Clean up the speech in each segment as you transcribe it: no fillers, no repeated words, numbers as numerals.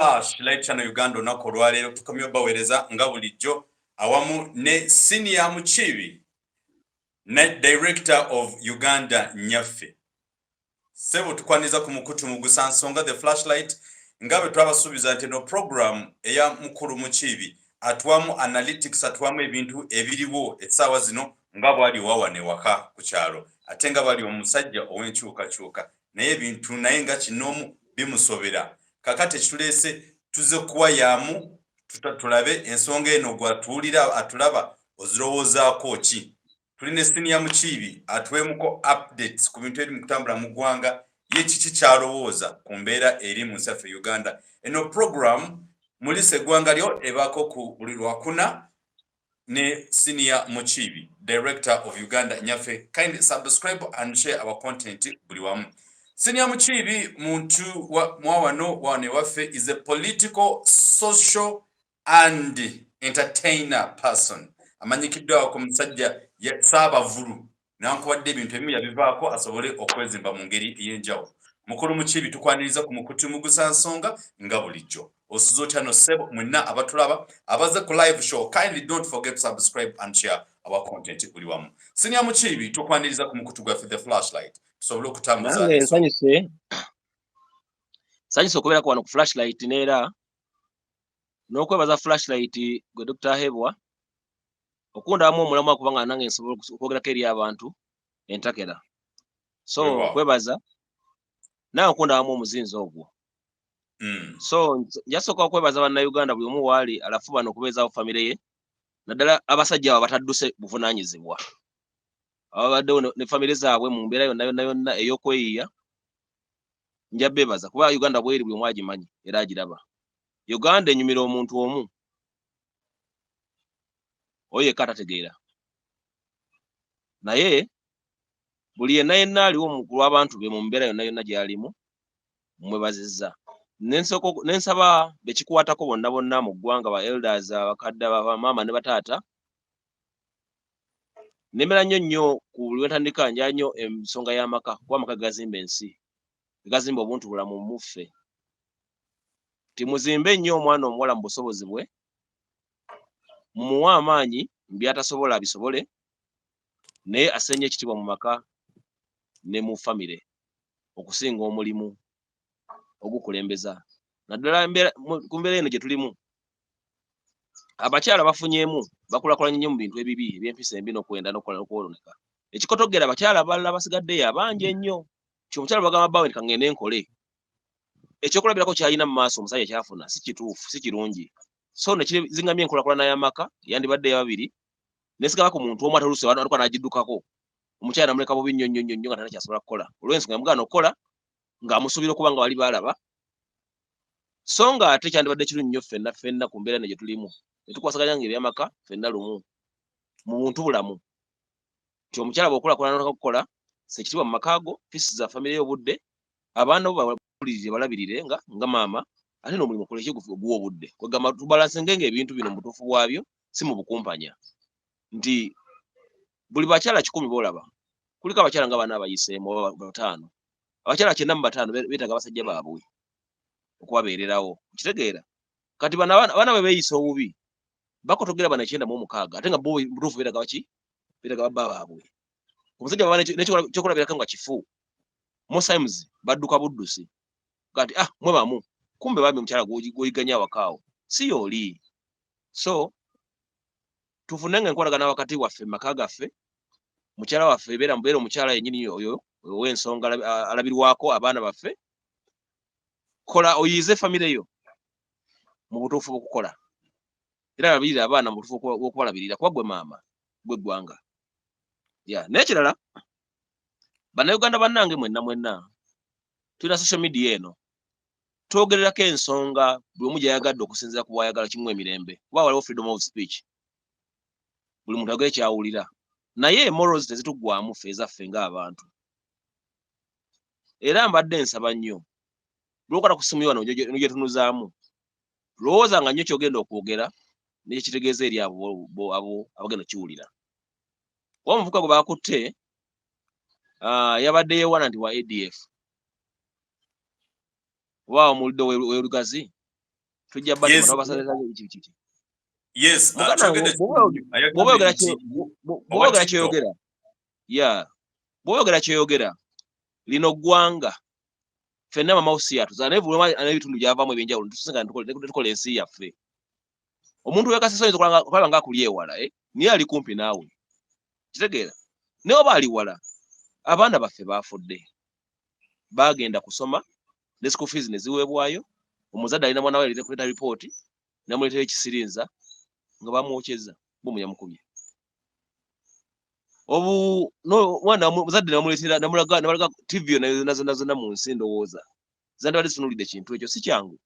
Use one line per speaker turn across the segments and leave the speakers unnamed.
Flashlight Channel Uganda olunaku olwaleero tukomye obaweereza nga bulijjo awamu ne Senior MUKIIBI ne Director of Uganda Nyaffe. Sebo tukwaniza ku mukutu mu gusansonga the flashlight nga bwe twabasuubiza nti no program eya mukulu MUKIIBI atwamu analytics atwamu ebintu ebiriwo essaawa zino nga bwali wawane waka ku kyalo ate nga bali omusajja ow'enkyukakyuka naye ebintu naye nga kinoomu bimusobera. Kakati ekituleese tuze kuwayamu tulabe ensonga eno gwatuulira atulaba ozirowoozaako ki. Tulina Senior MUKIIBI atwemuko updates ku bintu ebiri mu kutambula mu ggwanga ye kiki kyalowooza ku mbeera eri mu nsi yaffe Uganda. Eno program mulise eggwanga lyo ebaako ku buli lwakuna ne Senior MUKIIBI, Director of Uganda Nyaffe. Kindly subscribe and share our content buli wamu. Senior MUKIIBI muntu mwawano wane waffe is a political, social and entertainer person. Amanyikiddwa ku musajja ye Saabavulu nankubadde ebintu ebimu yabivaako asobole okwezimba mu ngeri ey'enjawulo. Mukulu MUKIIBI tukwaniriza ku mukutu mu gusansonga nga bulijjo. Osuzo tyano sebo mwenna abatulaba abaze ku live show, kindly don't forget to subscribe and share our content buli wamu. Senior MUKIIBI tukwaniriza ku mukutu gwaffe the flashlight. Tusobole okutambuza
sanyise okubeera ku flashlight neera n'okwebaza flashlight gwe Dr. Hebwa okundamu omulamu kubanga nange nsobola okwogerako eri abantu entakera. So kwebaza nawe okundamu omuzinzi ogwo. So njasooka okwebaza bannayuganda buli omu waali alafuba n'okubeezaawo famire ye naddala abasajja abo batadduse buvunaanyizibwa ababaddewo ne famire zaabwe mu mbeera yonna ey'okweyiya. Nja beebaza kuba Uganda bweri buli omu agimanyi era agiraba. Uganda enyumira omuntu omu oyo yekka atategeera naye buli yenna aliwo omukulu w'abantu be mu mbeera yonna gy'alimu mmwebazizza. Nensaba bekikwatako bonna mu ggwanga ba elders abakadde bamaama ne bataata nemera nnyo ku buli wentandika nja nnyo ensonga y'amaka kuba amaka gazimba ensi gazimba obuntu bulamu muffe. Timuzimbe nnyo omwana omuwala mu busobozi bwe mumuwa amaanyi byatasobola abisobole naye asenye ekitiibwa mu maka ne mu famire okusinga omulimu ogukulembeza. Naddala ku mbeera eno gye tulimu abakyala bafunyeemu bakulakulanye nnyo mu bintu ebibi eby'empisa embi n'okwenda n'okwoloneka. Ekikotogera abakyala abalala basigaddeyo abangi ennyo. Omukyala bagamba bawe kangende enkole ekyokulabirako kyalina mu maaso omusajja kyafuna si kituufu si kirungi. So nekizingamya enkulakulana y'amaka yandibadde ya babiri nesigala ku muntu omu ataluse alikuwa n'agiddukako omukyala namuleka bubi nnyo nga tanakyasobola kukola olw'ensonga yamugaana okukola ng'amusuubira okuba nga bali balaba. So nga ate kyandibadde kirungi nnyo ffenna ku mbeera gye tulimu netukwasaganya nga ebyamaka ffenna lumu mu buntu bulamu nti omukyala bw'okulakulana n'okukola sekitiibwa mu maka go fisi za famire y'obudde abaana bo bawulirire balabirire nga maama ate n'omulimu okola guwa obudde kwegamba tubalansenga ebintu bino mu butuufu bwabyo si mu bukumpanya nti buli bakyala 10 boolaba kuliko abakyala nga bana abayiseemu bataano abakyala 9 mu bataano beetaaga abasajja baabwe okubabeererawo kitegeera. Kati bana bwe beeyisa obubi bakotogera bana 9 mu 6 ate nga bo butuufu beetaaga baki beetaaga babba baabwe. Omusajja baba n'ekyokulabirako nga kifu most times badduka buddusi kati mwe bamu kumbe babi omukyala gwoyiganya awakaawo si yooli. So tufunenga enkolagana wakati waffe maka gaffe mukyala waffe ebeera mubeera omukyala yennyini oyo ow'ensonga alabirwako abaana baffe kola oyize famire yo mu butuufu bw'okukola era alabirira abaana mu butuufu bw'okubalabirira kuba gwe maama gwe ggwanga. N'ekirala bannayuganda bannange mwenna tulina social media eno twogererako ensonga buli omu gyayagadde okusinziira ku bwayagala kimu emirembe kuba waliwo freedom of speech buli muntu agere kyawulira naye morals tezituggwamu ffe ezaffe ng'abantu. Era mbadde nsaba nnyo lwokwata ku ssimu yona gyetunuzaamu lowooza nga nnyo kyogenda okwogera nekyekitegeeza eri abo abagenda kiwulira. Wa omuvuka gwe bakutte yabadde yeewana nti wa ADF. Wa omuliddo w'olugazi tujja bati
Yes.
matabasaleza iki.
Yes,
Mugana bwogera kyogera. Yeah. Bwogera kyogera. Lino gwanga. Fenna mamausi yatu. Zane vuluma anabitundu byavamu ebyenjawulo. Tusinga tukola ensi yaffe. Omuntu wekasesonyiza kwala nga kulye wala niye ali kumpi naawe. Kitegeera. Ne oba ali wala. Abaana baffe bafudde. Bagenda kusoma. Ne school fees ne ziweebwayo. Omuzadde alina mwana we alite kuleta report. Namuletera ekisirinza nga bamwokyeza bomunya mukubye. Obu no mwana muzadde namuletera namulaga TV na mu nsi ndowooza. Zandabadde sunulidde kintu ekyo si kyangu.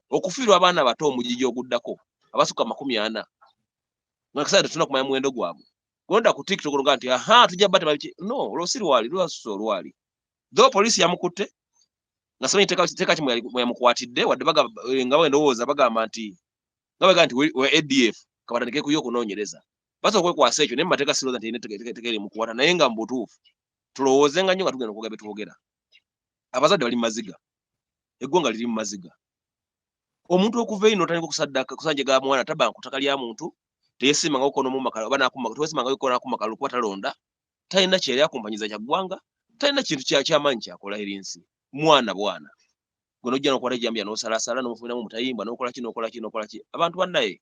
Okufiirwa abaana bato omujiji oguddako abasuka 40 nga kasada tuna kumanya muwendo gwabwe. Gonda ku TikTok nga nti tujja bate babiki no losiri wali lwaso lwali. Do police yamukutte nga somanyi teka kimwe yamukwatidde wadde baga nga wendowooza bagamba nti nga nti we ADF kabatandike kuyo kunoonyereza. Basa okwekwasa ekyo ne mateeka siroza nti tekeri mukwata naye nga mbutuufu. Tulowoozenga nnyo nga tugenda okugaba betwogera. Abazadde bali mu maziga. Eggwanga liri mu maziga. Omuntu okuva ino tandika okusaddaka kusanjega mwana tabanga kutaka lya muntu teyesimanga ukono mu makalo bana akumaka teyesimanga ukono akumaka lukuba talonda talina kyeri akumpanyiza kya ggwanga talina kintu ky'amanyi kyakola erinsi mwana bwana gono jjana okwata ejjambya n'osalasala n'omufuna mu mutayimba n'okola ki abantu bannaye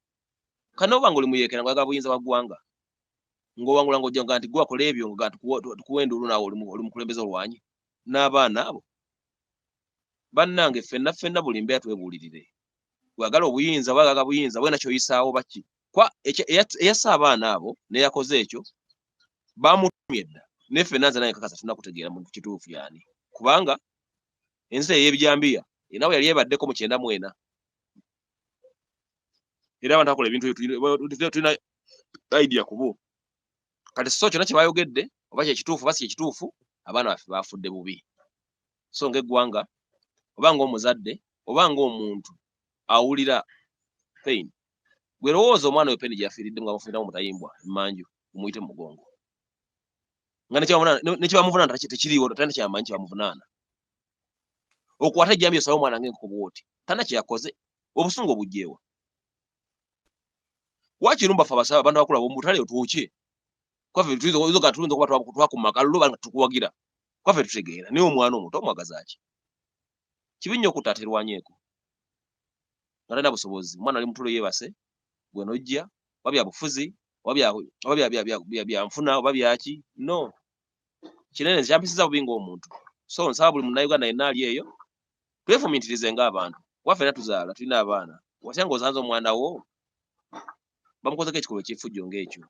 kana obanga oli muyekera nga buyinza bwa ggwanga ng'owangula ng'ojja nga nti gwakola ebyo nga tukuwenda olu naawe oli mukulembeza olwanyi n'abaana abo bannange ffenna buli mbeera twebuulirire gwagala obuyinza bagaga buyinza bwena kyoyisaawo baki kwa eyassa abaana abo ne yakoze ekyo bamutumye dda neffe nanze naye kakasa tunakutegeera mu kituufu yani kubanga ensi ey'ebijambiya nawe yali yebaddeko mu 94 era abantu akola ebintu tulina idea kubo kati so kyonna kye bayogedde oba kyekituufu basi kyekituufu abaana baffe bafudde bubi so ng'eggwanga obanga omuzadde obanga omuntu awulira pain gwe lowooza omwana we pain gyafiiridde nga bamufuniramu mutayimbwa emmanju muyite mu mugongo nga nekibamuvunaana tekiriiwo talina kyamanyi kibamuvunaana okwata ejjambi osaba omwana ng'enkoko bw'oti talina kyeyakoze obusungu obugjeewa wakirumba ffe abasaba abantu bakula b'omutale otuukye kwaffe tuyinza okuba twakumaka lulo banga tukuwagira kwaffe tutegeera naye omwana omuto omwagaza ki kibi nnyo okutaaterwanyeeko nga talina busobozi omwana ali mutulo yeebase gwe nojja oba bya bufuzi oba byanfuna oba byaki no kinene kyampisiza bubi ng'omuntu so nsaba buli munnayuganda yenna ali eyo twefumiitirize ng'abantu waffe era tuzaala tulina abaana watya ng'ozanze omwana wo bamukozeko ekikolwa eky'effujjo ng'ekyo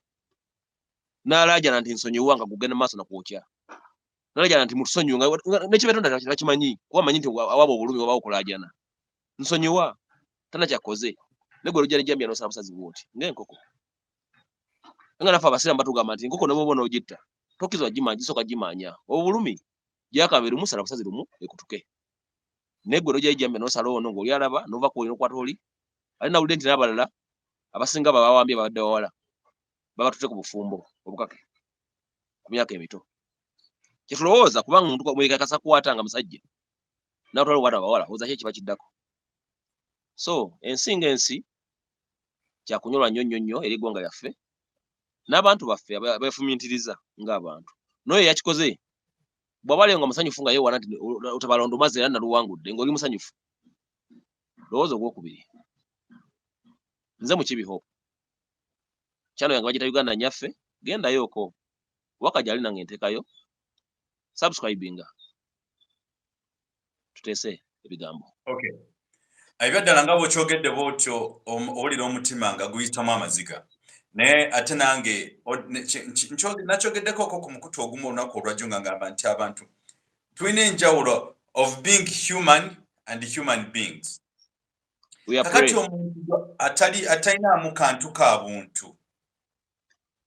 n'alaajana nti nsonyiwa nga gugenda mu maaso nakwokya n'alaajana nti mutusonyiwe nekibeetonda takimanyi kuba manyi nti awaaba obulumi oba okulaajana nsonyiwa tana kyakoze ne gwe lujja nejjambya n'osala busazi bw'oti ng'enkoko nga naffe abasiramu batugamba nti enkoko nabo bona ogitta tokkizibwa gimanyi gisooka gimanya obulumi gyakabe lumu sala busazi lumu ekutuke naye gwe lujja ejjambya n'osala ono ng'oli alaba n'ova kuolina okwata oli ali nawulidde nti n'abalala abasinga babawambye babadde bawala babatutte ku bufumbo obukake ku myaka emito kyetulowooza kubanga omuntu mwekakasa kukwata nga musajja n'atwala obwata bawala oza ki ekiba kiddako so ensi ng'ensi kyakunyolwa nnyo eri eggwanga lyaffe n'abantu baffe beefumiitiriza ng'abantu naye yakikoze bw'aba aliyo nga musanyufu nga yeewana nti otabalonda omaze era naluwangudde ng'oli musanyufu lowooza ogwokubiri nze mukibiho kyano yange bagita Uganda nyaffe gendayooko wakajali nange nteekayo subscribinga tuteese ebigambo
okay abibaddala nga bw'okyogedde bw'otyo owulira omutima nga guyitamu amaziga naye ate nange nakyogeddeko ku mukutu ogumu olunaku olwajjo nga ngamba nti abantu tulina enjawulo of being human and human beings kakati omuntu atalinaamu kantu ka buntu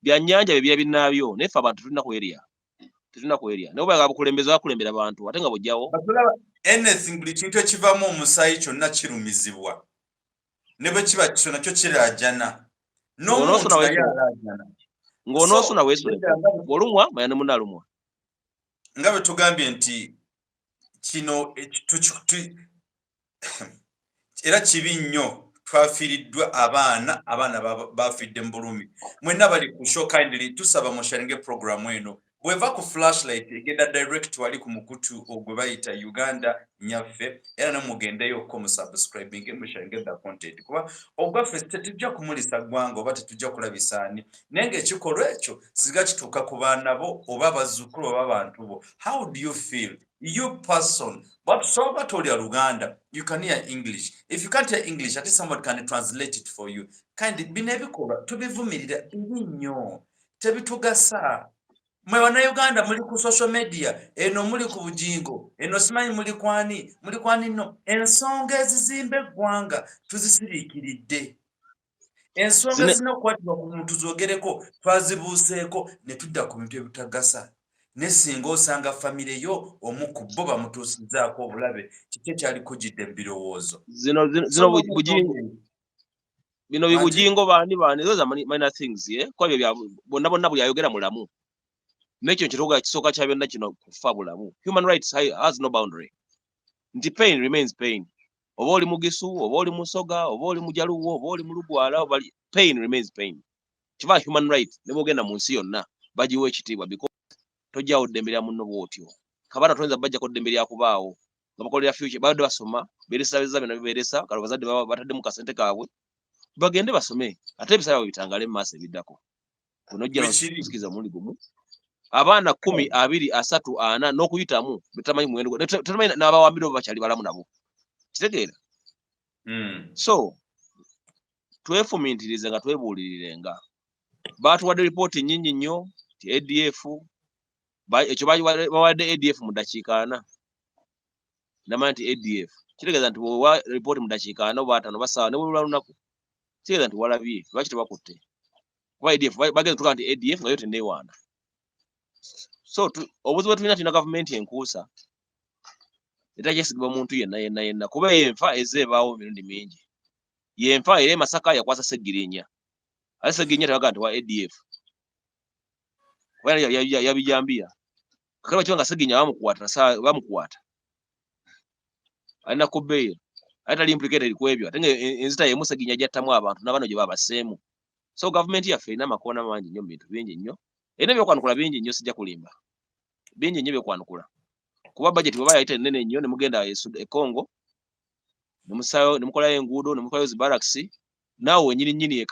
byannyanja bye binaabyo naye ffe abantu tulina kwerya naye obaga bukulembeze bakulembera abantu ate nga bw'ojjawo
anything buli kintu ekivaamu omusaayi kyonna kirumizibwa ne bwe kiba kiso nakyo kiraajana n'omuntu naye alaajana
ng'onoosuna weesuleko olumwa manya ne munna alumwa
nga bwe tugambye nti kino era kibi nnyo twafiiriddwa abaana bafidde mu bulumi. Mwenna bali ku show kindly tusaba musharinge programu eno bweva ku flashlight egenda direct wali ku mukutu ogwe bayita Uganda nyaffe, era namugendeyo ko musubscribing musharinge the content kuba ogwaffe tetujja kumulisa ggwanga oba tetujja kulabisaani naye ng'ekikolwa ekyo siga kituuka ku baana bo oba abazzukulu oba abantu bo. How do you feel? You person, but so but all your Uganda, you can hear English. If you can't hear English, at least someone can translate it for you. Kandi binebikola tubivumirira nnyo tebitugasa. Mwe wana Uganda muli ku social media, eno muli ku bujingo, eno simanyi muli kwani no. Ensonga ezizimba eggwanga tuzisiriikiridde. Ensonga zinokwatibwa ku muntu zogereko twazibuuseeko ne tudda ku bintu ebitagasa. Ne singa osanga famire yo omu ku bo bamutuusizzaako obulabe kiki ekyaliko gidde mu birowoozo.
Bino bibujingo baani those are minor things kwa byo bonna buli mulamu nekyo nkituuka kisooka kya byonna kino kufa bulamu. Human rights has no boundary. Nti pain remains pain. Oba oli Mugisu, oba oli Musoga, oba oli Mujaluwo, oba oli Mulugwala, pain remains pain. Kiva human right ne bogenda mu nsi yonna bagiwa ekitiibwa because tojjawo ddembe lya munno bw'otyo. Kabana toyinza bajjako ddembe lya kubaawo nga bakolera future badde basoma beeresabeza bino bibeeresa kale bazadde batadde mu kasente kaabwe bagende basome ate ebisala babitangale mu maaso ebiddako. Onojja kusikiza omulundi gumu abaana 10, 20, 30, 40 n'okuyitamu betamanyi muwendo tetamanyi n'abawambire oba bakyali balamu nabo. Kitegeera? So twefumiintirize nga twebuulirirenga. Baatuwadde ripooti nnyingi nnyo ti ADF ekyo bawadde ADF mu ddakiika 4. Namanyi nti ADF kitegeeza nti bwewa ripooti mu ddakiika 4 oba 5 basaawa ne bwe lunaku kitegeeza nti walabye lwaki tebakutte kuba ADF bagenda tugaa nti ADF nga yo tenneewaana. So obuzibu tulina gavumenti enkuusa etakyesigibwa muntu yenna kuba enfa ezeebaawo emirundi mingi. Yenfa era Masaka yakwasa Seggirinya ate Seggirinya tebagaa nti wa ADF kuba yabijambiya kakale bakiba nga Seggirinya bamukwata alina ku bail ate tali implicated ku ebyo ate nga enzita yemu Seggirinya gyattamu abantu n'abano gye babaseemu. So gavumenti yaffe erina amakoona mangi nnyo mu bintu bingi nnyo erina ebyokwanukula bingi nnyo sijja kulimba bingi nnyo byokwanukula kuba budget bwe bayayita ennene nnyo ne mugenda e Congo ne mukolayo enguudo ne mukolayo zi barracks naawe wennyini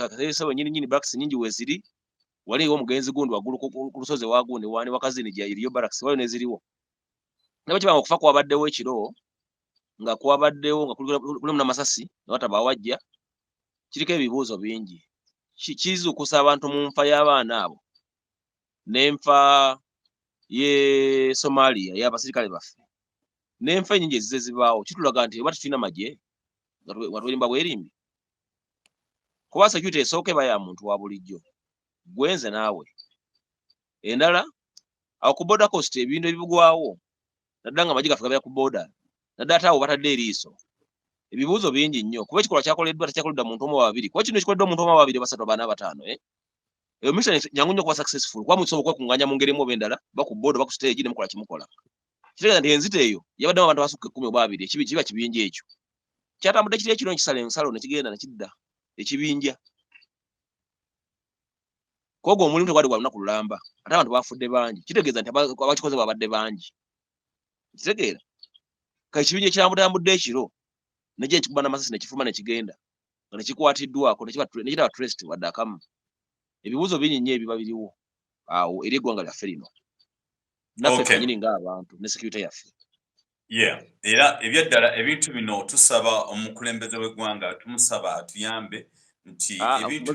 wennyini barracks nnyingi weziri waliwo omugenzi gundi waggulu ku lusozi wagundi wani wakazini gya iriyo barracks waliwo neziriwo ne bakibanga okufa kwabaddewo ekiro nga kwabaddewo nga kulimu n'amasasi ne wataba wajja kiriko ebibuuzo bingi kizuukusa abantu mu nfa y'abaana abo n'enfa ye Somalia y'abasirikale baffe n'enfa ennyingi ezize zibaawo kitulaga nti oba tetulina magye nga twerimba bwerimbi kuba security esooka eba ya muntu wa bulijjo gwenze naawe. Endala awo ku border coast ebintu ebibugwawo naddala nga amagye gaffe gabeera ku border naddala ate awo batadde eriiso ebibuuzo bingi nnyo kuba ekikolwa kyakoleddwa tekyakoleddwa muntu omu oba babiri kuba kino ekikoleddwa omuntu omu oba babiri basatu abaana bataano eyo mission nyangu nnyo kuba successful kuba musobola okwekunganya mu ngeri emu oba endala baku border baku stage ne mukola kimukola. Kitegeeza nti enzita eyo yabaddemu abantu abasukka 10 oba 2 kiba kibinja ekyo kyatambudde kiri ekiro nkisala ensalo ne kigenda ne kidda ekibinja kwogo omulimu tegwali gwa lunaku lulamba ate abantu bafudde bangi kitegeeza nti abakikoze babadde bangi. Kitegeera kale kibinja ekitambudde ekiro nejja ekikuba n'amasasi nekifuma nekigenda nga nekikwatiddwako nekitaba traced wadde akamu. Ebibuuzo bingi nnyo ebiba biriwo awo eri eggwanga lyaffe lino naffe ffennyini ng'abantu ne security yaffe.
Era ebyaddala ebintu bino tusaba omukulembeze w'eggwanga tumusaba atuyambe nti ebintu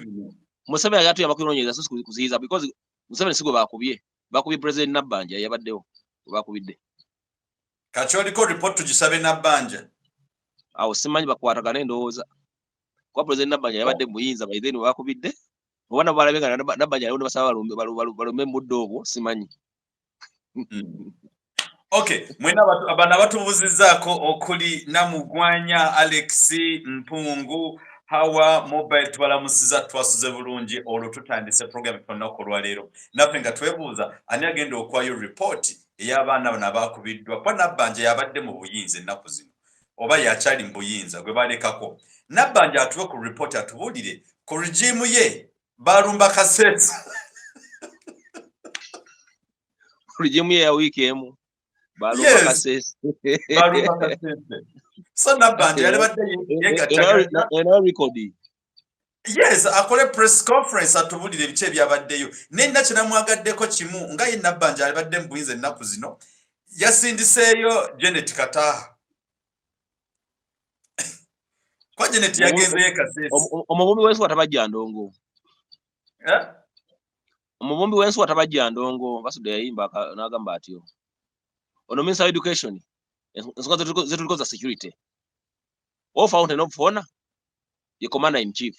Museveni atuyamba kunoonyereza so kuziyiza because Museveni sigwe bakubye President Nabbanja yabaddewo bakubidde
kati oliko report tugisabe Nabbanja
awo simanyi bakwatagana endowooza kuba President Nabbanja yabadde muyinza by then bakubidde oba nabo balabye nga Nabbanja aliwo ne basaba balume muddo obwo simanyi.
Okay, mwena abana batubuzizzaako okuli Namugwanya, Alex Mpungu, Hawa mobile tubalamusiza twasuze bulungi olwo tutandise program olunaku olwaleero naffe nga twebuuza ani agenda okwayo report ey'abaana bano abaakubiddwa kuba Nabbanja yabadde mu buyinza ennaku zino oba yakyali mbuyinza gwe balekako Nabbanja atuwe ku report atubulire ku regime ye balumba Kasese
regime ya wiki emu balumba Kasese
balumba Kasese so Nabbanja yalibadde yegattaganya
era record.
Yes, akole press conference atubulire ebice byabaddeyo. Nenna kinamwagaddeko kimu nga ye Nabbanja alibadde mbuyinza ennaku zino yasindiseeyo Janet Kataha. Kwa Janet yagenze ye Kasese.
Omubumbi w'ensuwa tabajja ndongo. Omubumbi w'ensuwa tabajja ndongo basudde yayimba n'agamba atyo. Ono Minister of Education ensonga zetuliko za security. All fountain of honor ye commander in chief.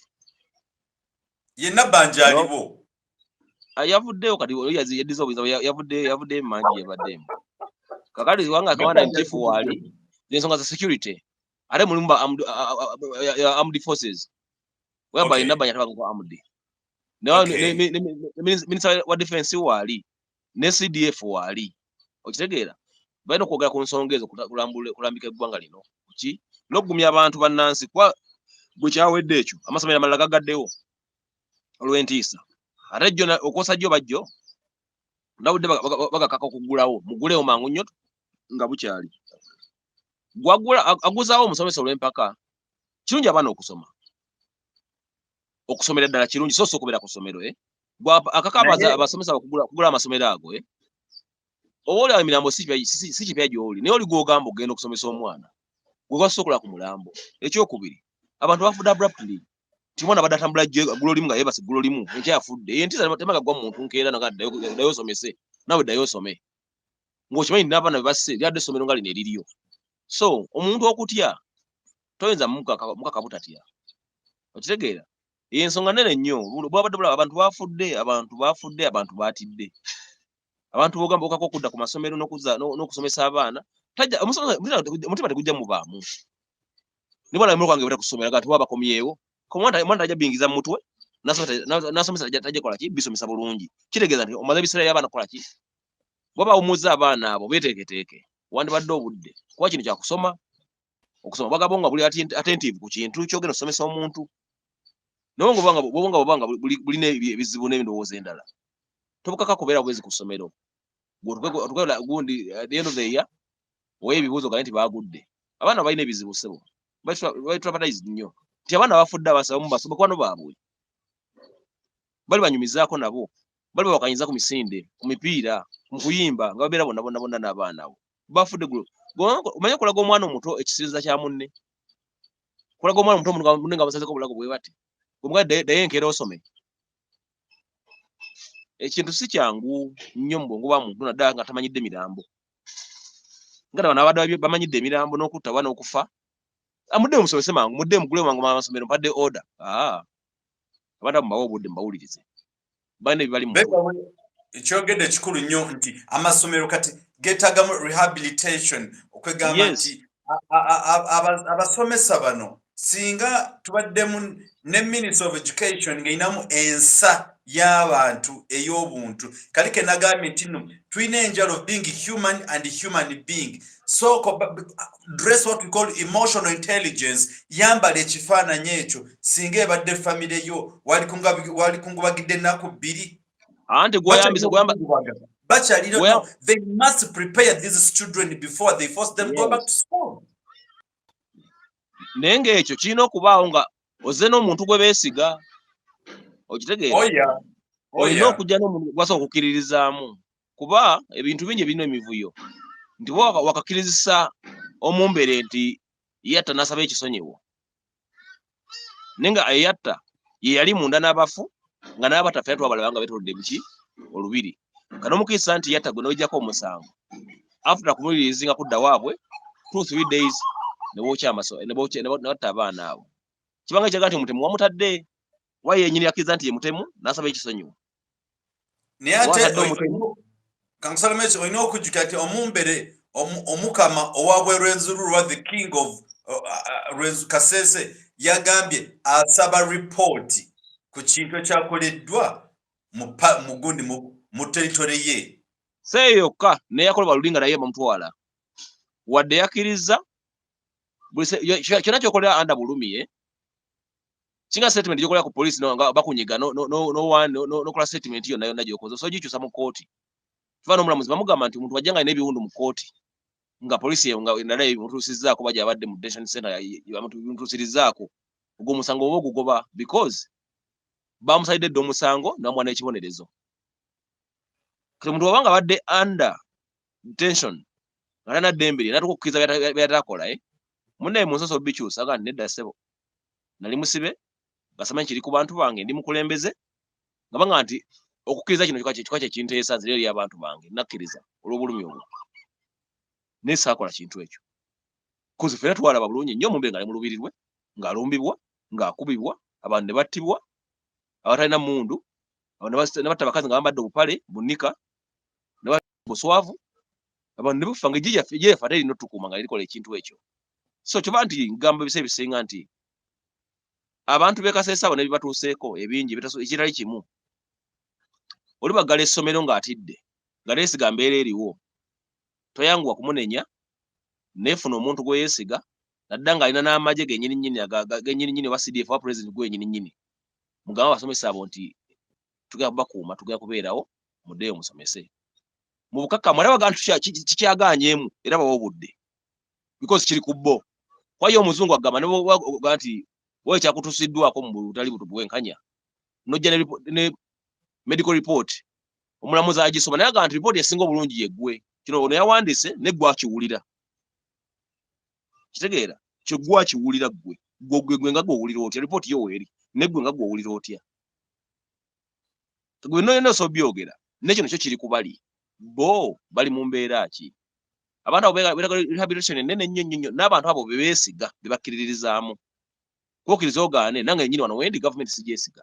Ye Nabbanja aliwo.
Yavuddeyo kati yavudde manji yabadde. Kakati wanga commander in chief wali ensonga za security. Ate mulumba armed forces. Whereby Nabbanja tabanga armed. Now Minister wa defense wali ne CDF wali. Okitegeera. Balina kwogera ku nsonga ezo kulambika eggwanga lino. Ki? N'okugumya abantu bannansi kwa bwe kyawedde ekyo. Amasomero amalala gagaddewo. Olw'entiisa. Ate jjo okosa jjo bajjo. Ndabudde bagakaka okugulawo. Mugulewo mangu nnyo nga bukyali. Aguzaawo omusomesa olw'empaka. Kirungi abaana okusoma. Okusomera ddala kirungi so okubeera ku ssomero akakabaza abasomesa kugula amasomero ago oba oli emirambo si kipya gy'oli naye oli gw'ogamba ogenda okusomesa omwana gwe gasokola ku mulambo. Ekyokubiri abantu bafudde abruptly timwana badde atambula ggulo limu nga yeebase ggulo limu ekyafudde entiisa temaga gwa muntu nkeera ddayo osomese nawe ddayo osome ng'okimanyi n'abaana bebasse lyadde essomero nga lino eriryo. So omuntu okutya toyinza mukaka butatya. Okitegeera ensonga nene nnyo bwabadde bulaba abantu bafudde abantu batidde. Abantu bogamba okako okudda ku masomero n'okusomesa abaana omutima tegujja mubaamu. Nibona mulu kwange bweta kusomera gati wabakomyewo komwana tajja bingiza mutwe nasomesa tajja kola ki bisomesa bulungi. Kitegeeza nti omaze ebiseera y'abaana kola ki bwaba omuza abaana abo beteeketeeke wandibadde obudde kuba kino kyakusoma okusoma bagamba nga buli attentive ku kintu kyogenda osomesa omuntu naye bwobanga bulina ebizibu n'ebindowoozo endala tobukaka kubeera bwezi ku ssomero gundi at the end of the year owe ebibuuzo gali nti baagudde abaana balina ebizibu ssebo traumatized nnyo nti abaana bafudde abasabamu basoma kwano baabwe bali banyumizaako nabo bali babakanyiza ku misinde ku mipiira mu kuyimba nga babeera bonna n'abaana abo bafudde gulo omanye kulaga omwana omuto ekisiriza kya munne kulaga omwana omuto munne nga basazeko obulago bwe bati omugade daye enkeera osome ekintu si kyangu nnyo mu bwongo bwa muntu naddala nga tamanyidde mirambo nga bano abadde bamanyidde emirambo n'okutta abaana okufa amudde musomese mangu mudde mugule mangu amasomero mpadde order abadde mbawo obudde mbawulirize balina ebibali mu
ekyogedde kikulu nnyo nti amasomero kati geetagamu rehabilitation okwegamba nti abasomesa bano singa tubaddemu ne Ministry of Education ng'erinamu ensa y'abantu ey'obuntu kali ke nagambye nti nno tulina enjala of being human and human being so dress what we call emotional intelligence yambala ekifaananyi ekyo singa ebadde famire yo wali kungubagidde ennaku bbiri
anti gwayambisa
bakyalira they must prepare these children before they force them go back to school.
Naye ng'ekyo kirina okubaawo nga ozze n'omuntu gwe beesiga okitegeera olina okujja n'omuntu gwasooka okukkiririzaamu kuba ebintu bingi ebirina emivuyo nti wakakkirizisa omumbere nti yatta n'asaba ekisonyiwo naye nga eyatta ye yali munda n'abafu nga n'abataffe yatwabalaba nga beetolodde biki olubiri kano omukisa nti yatta gwe n'ojjako omusango after kumulirizinga kudda waabwe 2-3 days nebatta abaana abo kibanga ekyaga nti omutemu wamutadde waye yenyini yakkiriza nti ye mutemu n'asaba ekisonyiwo
naye ate kankusalamu ekyo olina okujjuka nti omumbere omukama owaabwe Rwenzururwa the king of Kasese yagambye asaba ripooti ku kintu ekyakoleddwa mugundi mu territory ye
seeyo yokka neyakola balulinga naye bamutwala wadde yakkiriza kyona kyokolera anda bulumi singa statement gyokolera ku police nga bakunyiga nokola statement yo nayo nagyokoze so gikyusa mu kooti kiva n'omulamuzi bamugamba nti omuntu wajjanga alina ebiwundu mu kooti nga poliisi nga naye mutuusizzaako baja abadde mu detention center bamutuusirizaako ogwo omusango oba ogugoba because bamusalidde dde omusango namuwa n'ekibonerezo kati omuntu wabanga abadde under detention nga talina ddembere natuka okukkiriza byatakola munnaye mu nsoso bikyusa nga nedda ssebo nali musibe basamanyi kiri ku bantu bange ndi mukulembeze nga banga nti okukkiriza kino kika kyekinteesa nzire eri abantu bange nakkiriza olw'obulumi obwo naye saakola kintu ekyo kozi ffenna twalaba bulungi nnyo omumbere nga ali mulubirirwe ng'alumbibwa ng'akubibwa abantu ne battibwa abatalina mundu ne batta abakazi nga bambadde obupale bunika ne batta buswavu abantu ne bufa nga ejje yaffe terina otukuuma nga lirikola ekintu ekyo so kyova nti ngamba ebisa ebisinga nti abantu bekaseesa abo ne bibatuuseeko ebingi ekirali kimu oli baggala essomero ng'atidde nga neesiga mbeera eriwo toyanguwa kumunenya neefuna omuntu gwe yeesiga nadda ng'alina n'amagye gennyini oba CDF oba president gwennyini mugamba abasomesa abo nti tugenda kubakuuma tugenda kubeerawo muddeeyo musomese mu bukakkamu era baga nti kikyagaanyeemu era bawa obudde because kiri ku bbo kwayo omuzungu agamba nti wowe kyakutuusiddwako mu butali bwenkanya nojja ne medical report omulamuzi agisoma naye agamba nti report esinga obulungi yeggwe kino ono yawandiise neggwe akiwulira kitegeera kyo gwe akiwulira gwe nga gwowulira otya report yo weeri neggwe nga gwowulira otya gwe noyona so byogera nekino kyo kiri kubali bo bali mu mbeera ki abantu abo beera rehabilitation nene nnyo n'abantu abo bebeesiga bebakkiririzaamu kukkiriza ogaane nange nnyini wano wendi government sigyesiga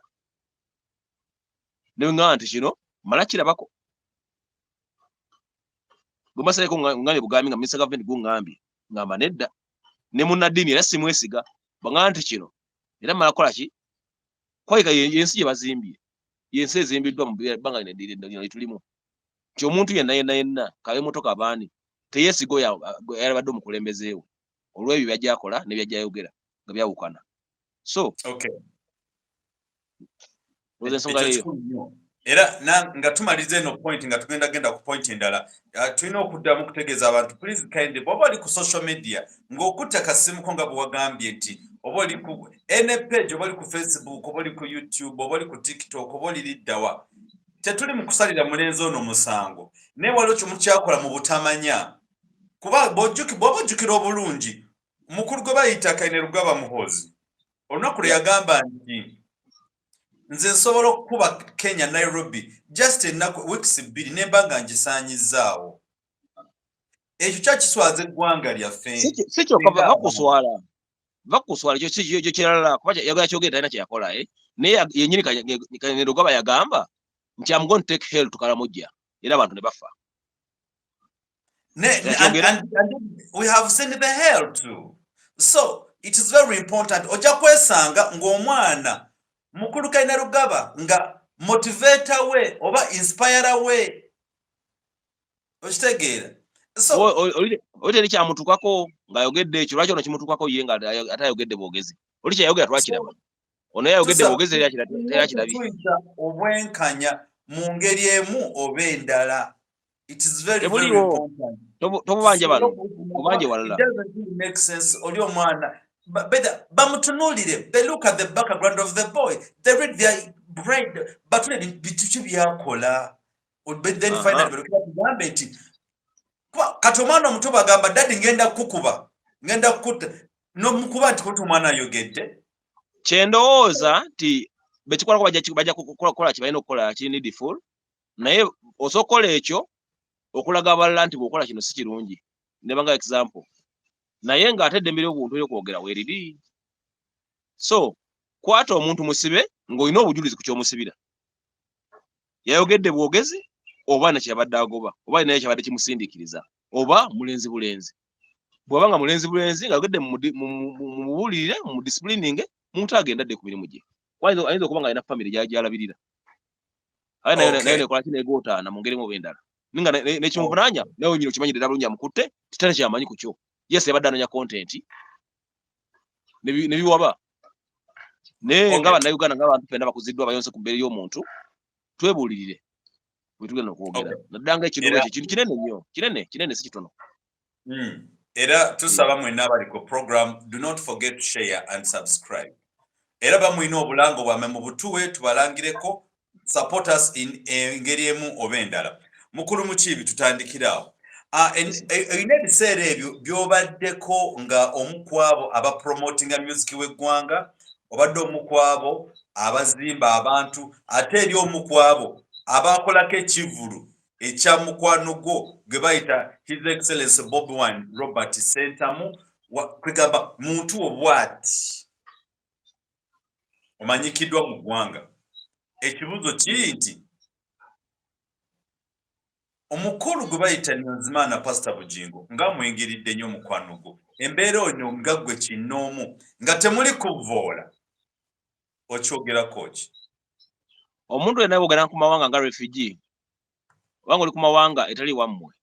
ne ngamba nti kino mala kirabako gwe masaleko ngambye bugambi nga minisita gavumenti guŋŋambye ngamba nedda ne munnaddiini era simwesiga baŋŋamba nti kino era mala kola ki kwayika yensi gye bazimbye yensi ezimbiddwa mu bbanga lino tulimu nti omuntu yenna kabe motoka abaani teyeesiga oyo yalabadde omukulembezeewo olw'ebyo byajjakola ne byajjayogera nga byawukana so ensonga eyo
era nga tumaliza eno point nga tugenda ku point endala tulina okuddamu kutegeeza abantu please kind bw'oba oli ku social media ng'okutta kasimuko nga bwe wagambye nti oba oli ku any page oba oli ku Facebook oba oli ku YouTube oba oli ku TikTok oba oli liddawa tetuli mu kusalira mulenzi ono musango naye waliwo kimu kyakola mu butamanya kuba bw'oba ojjukira obulungi mukulu gwe bayita Kainerugaba Muhoozi olunaku lwe yagamba nti nze nsobola okukuba Kenya Nairobi just ennaku weeks 2 nemba nga ngisaanyizaawo ekyo kyakiswaza eggwanga lyaffe
si kyokka bakuswala ekyo kirala kuba yagala kyogera talina kyeyakola naye yennyini Kainerugaba yagamba nti I'm going to take hell tukalamujja era abantu ne bafa
and we have seen the hell too so it is very important ojja kwesanga ng'omwana mukulu Kainerugaba nga motivator we oba inspire we okitegeera so
oli teri kyamutukako ng'ayogedde ekyo lwaki ono kimutukako ye nga atayogedde bwogezi oli kyayogera twakiraba ono yayogedde bwogezi era kirabye
obwenkanya mu ngeri emu oba endala it is very important
tobubanja bano kubanje walala
it doesn't make sense oli omwana bamutunuulire they look at the background of the boy they read their brain batule bitu ki byakola then finally balokera kugambe nti kati omwana omuto bagamba dadi ngenda kukutta nomukuba nti kuti omwana ayogedde
kyendowooza nti bekikolako bajja kukola kibalina okukola kiri needful naye osokola ekyo okulaga abalala nti bw'okola kino si kirungi nebanga example naye ng'ate eddembere obuntu eyokwogera weeriri so kwata omuntu musibe ng'olina obujulizi ku kyomusibira yayogedde bwogezi oba nekyabadde agoba oba naye kyabadde kimusindiikiriza oba mulenzi bulenzi bw'aba nga mulenzi bulenzi ng'ayogedde mubulirire mu disciplining muntu agenda dde ku mirimu gye ayinza okuba nga alina famire gyalabirira aye naye nekola kineegootaana mu ngeri muba endala ninga nekimuvunanya nawe nyina okimanyi ddala bulungi amukutte titane kyamanyi ku kyo yes yabadde anoonya content ne biwaba ne
Okay.
ngaba na Uganda ngaba mpenda bakuziddwa bayonse ku mbere y'omuntu twebulirire bwetugenda okwogera naddanga ekintu ekyo kintu kinene nnyo kinene si kitono.
Era tusaba mwenna abali ku program, do not forget to share and subscribe. Era bamwina obulango bwame mu butuwe tubalangireko, support us in engeri emu oba endala. Mukulu Mukiibi tutandikirawo. Erina ebiseera ebyo by'obaddeko nga omu ku abo abapromotinga music w'eggwanga, obadde omu ku abo abazimba abantu, ate eri omu ku abo abakolako ekivulu ekya mukwano gwo gwe bayita His Excellency Bobiwine Robert Sentamu, kwegamba muntu obwati omanyikiddwa mu ggwanga. Ekibuzo kiri nti omukulu gwe bayita Nyanzimana Pastor Bujingo nga mwengeridde nnyo mukwano gwo, embeera ono nga gwe kinnoomu nga temuli kuvoola okyogerako ki?
Omuntu yenna bw'ogenda ku mawanga nga refugee wanga oli ku mawanga etali wammwe,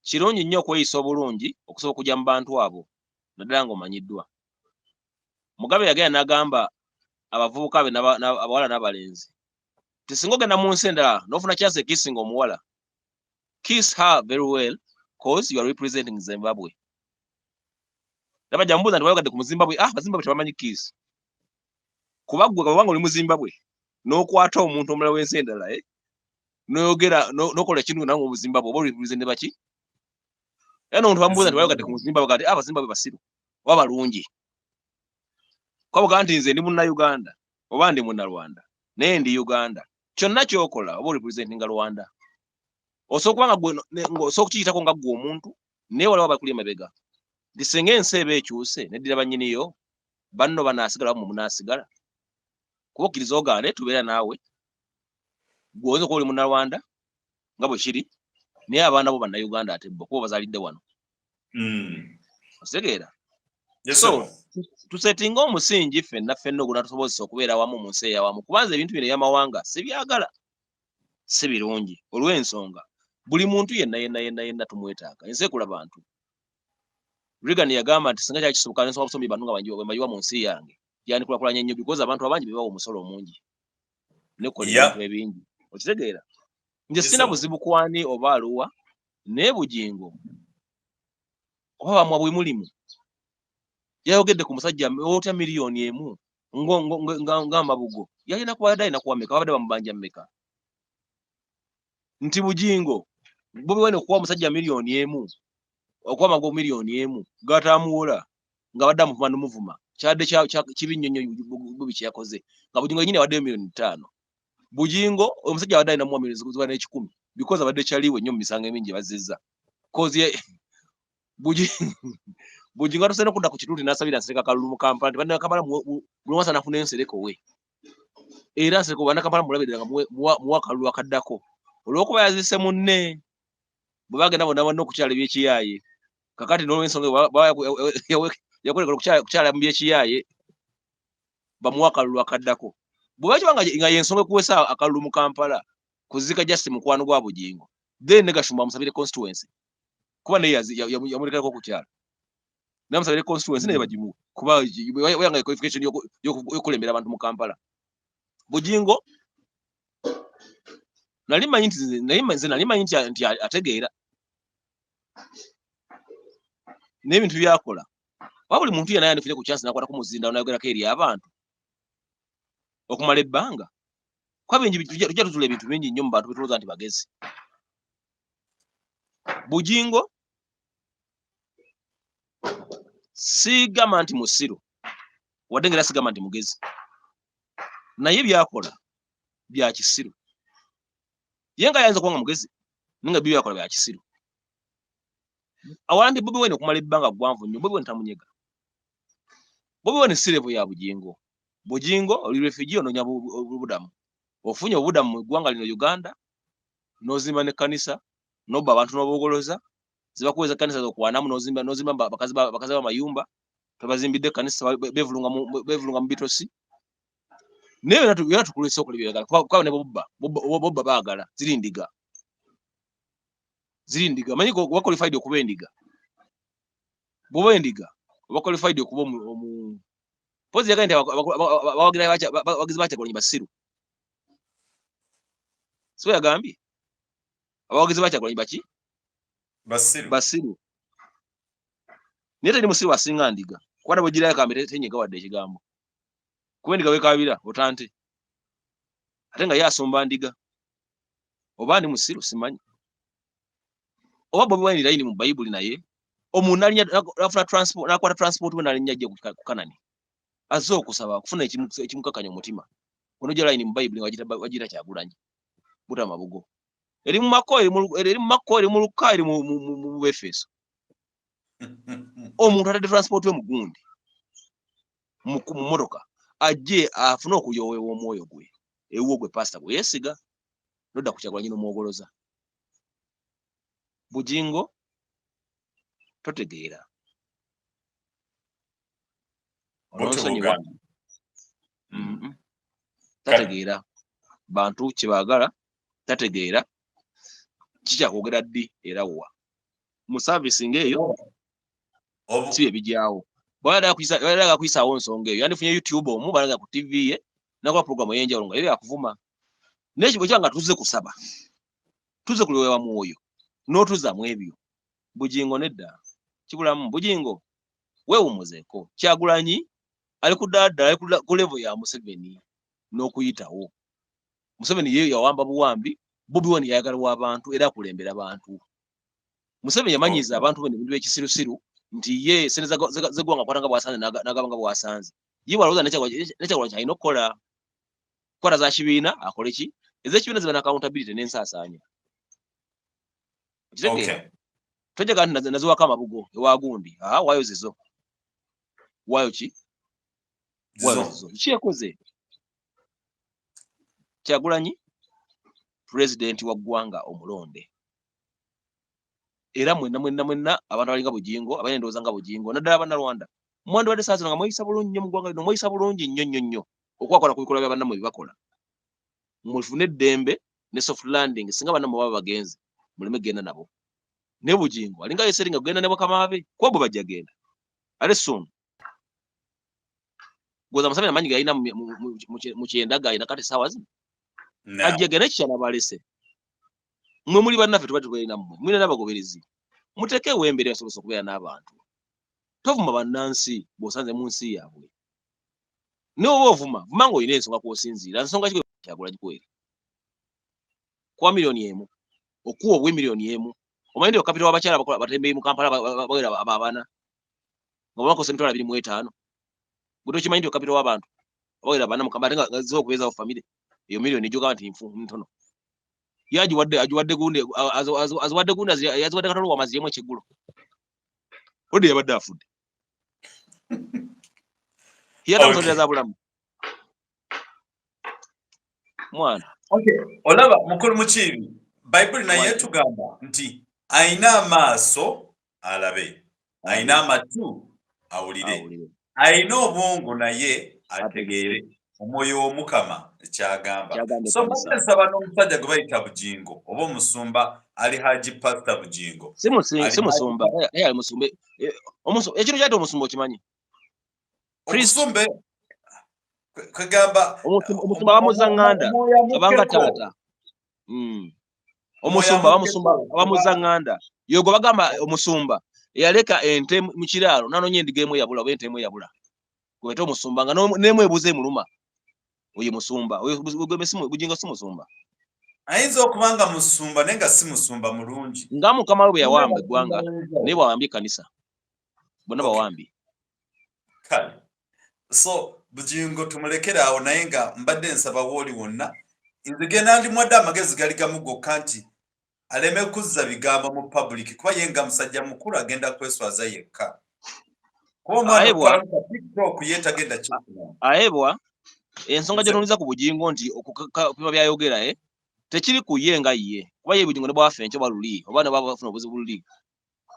kirungi nnyo okweyisa obulungi okusobola okujja mu bantu abo naddala ng'omanyiddwa. Mugabe yagenda n'agamba abavubuka be abawala n'abalenzi ti singa ogenda mu nsi endala n'ofuna chance ekissinga omuwala, kiss her very well cause you are representing Zimbabwe. Nabajja mubuuza nti bayogadde ku Muzimbabwe, Bazimbabwe tebamanyi kiss. Kuba ggwe kabanga oli mu Zimbabwe n'okwata omuntu omulala w'ensi endala noyogera nokola ekintu nange mu Zimbabwe oba represent baki? Era n'omuntu bamubuuza nti bayogadde ku Muzimbabwe kati Abazimbabwe basiru oba balungi. Kwabuga nti nze ndi Munnayuganda oba ndi Munnarwanda naye ndi Uganda. Kyonna kyokola oba representinga Rwanda. Osobola kubanga osobola okukiyitako nga ggwe omuntu naye waliwo abakuli emabega. Nti singa ensi eba ekyuse neddira bannyiniyo banno banaasigala mu munaasigala. Kuba okkiriza ogaane tubeera naawe gwe oyinza okuba oli Munnarwanda nga bwe kiri naye abaana bo Bannayuganda ate bo kuba bazaalidde wano. Otegeera? So tusetinga omusingi ffenna oguna tusobozesa okubeera awamu mu nsi eyawamu kubanza ebintu bino eby'amawanga sibyagala, si birungi olw'ensonga buli muntu yenna tumwetaaga. Ensi ekula bantu. Reagan yagamba nti singa kyakisoboka n'ensobola kusomya bantu nga bayiwa mu nsi yange yandikulakulanya nnyo because abantu abangi bebawa omusolo omungi nekola ebintu ebingi. Okitegeera? Nze sina buzibu kwani oba aluwa naye Bujingo oba bamwa bwe mulimu yayogedde ku musajja otya miliyoni emu ng'amabugo yalina kuba yadde alina kuwa mmeka, babadde bamubanja mmeka? Nti Bujingo Bobiwine okuwa omusajja miliyoni emu okuwa amago miliyoni emu gatamuwola nga badde amuvuma kyadde kibi nnyo Bobi kye yakoze nga Bujingo yennyini awaddeyo miliyoni 5. Bujingo omusajja abadde alina muwa miliyoni ziba n'ekikumi because abadde kyaliwe nnyo mu misango emingi bazizza cause Bujingo atusene okudda ku kituuti n'asabira Nsereka kalulu mu Kampala nti banna Kampala buli wasa nafuna ensereko we era Nsereko banna Kampala mulabirira nga muwa kalulu akaddako olw'okuba yazise munne bwe bagenda bonna okukyala ebyekiyaaye kakati n'olw'ensonga yakolekera okukyala mu byekiyaaye bamuwa akalulu akaddako. Bwe bakiba nga yensonga ekuwesa akalulu mu Kampala kuzika just mukwano gwa Bujingo then ne Gashumba amusabire constituency kuba naye yamulekerako okukyala namusabire constituency naye bagimuwe kuba yanga qualification y'okulembera abantu mu Kampala. Bujingo nali manyi nti ategeera n'ebintu byakola oba buli muntu yenna yandifire ku chance nakwata ku muzindalo nayogerako eri abantu okumala ebbanga kwa bingi tujja tutula ebintu bingi nnyo mu bantu betulooza nti bagezi. Bujingo sigamba nti musiru wadde ngera sigamba nti mugezi naye byakola bya kisiru. Ye nga yayinza kuba nga mugezi ninga byakola bya kisiru. Awandi Bobiwine okumala ebbanga ggwanvu nnyo Bobiwine tamunyega. Bobiwine si level ya Bujingo. Bujingo oli refugee onoonya obudamu ofunye obudamu mu ggwanga lino Uganda n'ozimba n'ekkanisa n'obba abantu n'oboogoloza zibakuweza ekkanisa z'okwanamu n'ozimba bakazi b'amayumba tebazimbidde ekkanisa beevulunga mu bitosi naye era tukulesa okola ebyagala kuba ne bobba baagala ziri ndiga manyi kuba qualified okuba endiga bw'oba endiga oba qualified okuba omu pozi yagenda abawagizi bacha kolonyi basiru so yagambye abawagizi bacha kolonyi baki basiru nete ni musiru asinga ndiga kwana bujira kamere tenyega wadde ekigambo kwendiga wekabira otante atenga yasomba ndiga oba ndi musiru simanyi oba Bobiwine line mu Bible naye omuntu alinya afuna transport nakwata transport we nalinya je ku Kanani azo okusaba kufuna ekimukakanya omutima ono je line mu Bible wajira kyagulanyi buta mabugo eri mu Mako eri mu Luka eri mu Efeso omuntu atade transport we mugundi mu motoka aje afuna okuyowewa omwoyo gwe ewo gwe pastor gwe yesiga noda kukyagula nyino mwogoloza bujingo totegeera olonsonyi wange tategeera bantu kibagala tategeera kikyakogera ddi era wa mu service ngeyo si ebijjawo bwala kuyisaawo nsonga eyo yandifunye YouTube omu balaga ku TV ye nakola program y'enjawulo nga ebyo yakuvuma n'ekibo kyanga tuze kusaba tuze kuliwewa mwoyo n'otuzamu ebyo bujingo nedda kibulamu bujingo weewumuzeeko Kyagulanyi ali ku dada ali ku level ya Museveni n'okuyitawo Museveni ye yawamba buwambi Bobiwine yayagala w'abantu era akulembera abantu Museveni yamanyiza abantu bene bintu ekisirusiru nti ye seneza zegwanga kwatanga bwasanze nagabanga bwasanze ye walooza nekyagwa kyalina okukola kwata za kibiina akole ki ezekibiina ziba na accountability n'ensasaanya kitegeera tojjaga nti naziwako amabugo ewagundi waayo zizo waayo ki waayo zizo kyekoze Kyagulanyi president wa ggwanga omulonde era mwenna abantu abalinga bujingo abayendooza nga bujingo naddala bannalwanda mwandi wadde saa zino nga mweyisa bulungi nnyo mu ggwanga lino mweyisa bulungi nnyo okwakola ku bikolwa bya bannammwe bibakola mufune eddembe ne soft landing singa bannammwe baba bagenzi muleme genda nabo ne bujingo alinga yeseringa kugenda ne bakamabe kwa bwe bajja genda ale soon goza Museveni amanyi gayina mu kyendaga ayina kati sawa zino ajja genda kikyala balese mwe muli bannaffe tubadde tulina mmwe mwine n'abagoberezi muteekewo embere yasobose okubeera n'abantu tovuma bannansi bw'osanze mu nsi yaabwe naye oba ovuma vuma ng'olina ensonga kw'osinziira nsonga ki Kyagulanyi kweri kwa miliyoni emu okuwa obw'emiliyoni emu omanyi nti kapita w'abakyala batembeeyi mu Kampala bawera abana nga bakosa emitwalo 25 gwe tokimanyi nti kapita w'abantu bawera abana mu Kampala ate nga ziba okubeezawo famire eyo miliyoni ejjogaba nti ntono agiwadde gundi aziwadde gundi yaziwadde katolo wamaziyemu ekiggulo odde yabadde afudde yata musondera za bulamu mwana
olaba mukulu Mukiibi Bible naye tugamba nti ayina amaaso alabe ayina amatu awulire ayina obwongo naye ategeere omwoyo w'Omukama kyagamba so basaba n'omusajja gwe bayita bujingo oba omusumba ali Haji Pastor bujingo
si musumba ali musumba ekintu kyate omusumba okimanyi
omusumbe kwegamba
omusumba bamuzanganda abanga taata omusumba bamuzanganda yogo bagamba omusumba yaleka ente mu kiraalo nanonye endiga emu yabula oba ente emu yabula kwete omusumba nga n'emu ebuze muluma oyo musumba oyo bujingo si musumba
ayinza okubanga musumba naye nga si musumba mulungi
nga Mukama we bwe yawamba eggwanga naye bwawambye ekkanisa bonna bawambye
kale so bujingo tumulekere awo naye nga mbadde nsaba wooli wonna nze genda ndimwadde amagezi gali gamu gokka nti aleme kuzza bigambo mu public kuba ye nga musajja mukulu agenda kweswaza yekka kuba omwana TikTok yeetagenda kikula
ayebwa ensonga gyetunuliza ku bujingo nti okupima byayogera tekiri ku ye nga ye kuba ye bujingo ne bwafe enkyo baluli oba ne bafuna obuzibu bululi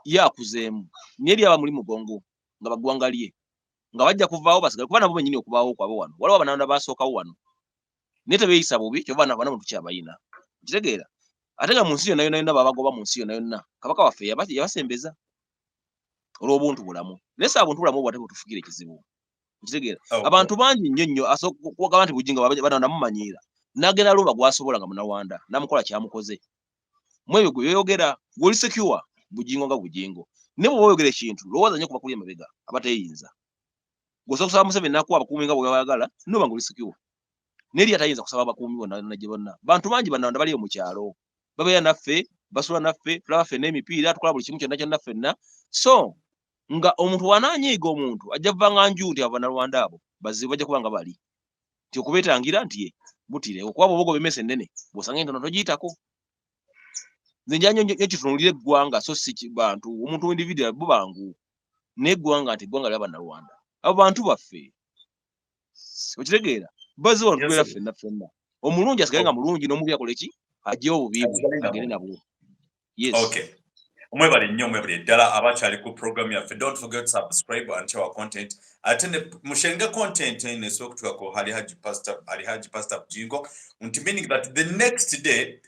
ye akuzeemu naye lyaba muli mugongo nga baggwanga lye nga bajja kuvaawo basigale kuba nabo bennyini okubaawo kwabo wano waliwo abananda basookawo wano naye tebeeyisa bubi kyova bana muntu kyabayina kitegeera ate nga mu nsi yonna yonna babagoba mu nsi yonna yonna kabaka waffe yabasembeza olw'obuntu bulamu nese abuntu bulamu bwate butufukire ekizibu kitegeera
Okay.
abantu bangi nnyo asokugamba nti bujinga bana namumanyira nagenda lumba gwasobola nga munawanda namukola kyamukoze mwebyo guyogera guli secure bujingo nga bujingo ne bwo boyogera ekintu lowooza nnyo kuba kuli emabega abateyinza gwosobola kusaba Museveni nakuwa abakuumi nga bwe bayagala noba nguli secure neri atayinza kusaba abakuumi bonna gye bonna bantu bangi banawanda baliyo mu kyalo babeera naffe basula naffe tulaba ffenna emipiira tukola buli kimu kyonna kyonna ffenna so nga omuntu wananyiiga omuntu ajja vanga nju nti abanalwanda abo bazibu bajja kuba nga bali nti okubeetangira nti ye butire okuba bwobogo bemese ennene bw'osanga entono togiyitako nze njala nnyo kitunuulira eggwanga so si bantu omuntu individual bo bangu n'eggwanga nti eggwanga ly'abanalwanda abo bantu baffe okitegeera bazze wano tubeera ffenna omulungi asigale nga mulungi n'omubi akola eki ajjewo obubi bwe agende nabwo yes
Okay. Mwebale nnyo mwebale ddala abakyali ku program yaffe don't forget to subscribe and share our content atende mushenge content ne sokutuako Haji Pastor Jingo nti meaning that the next day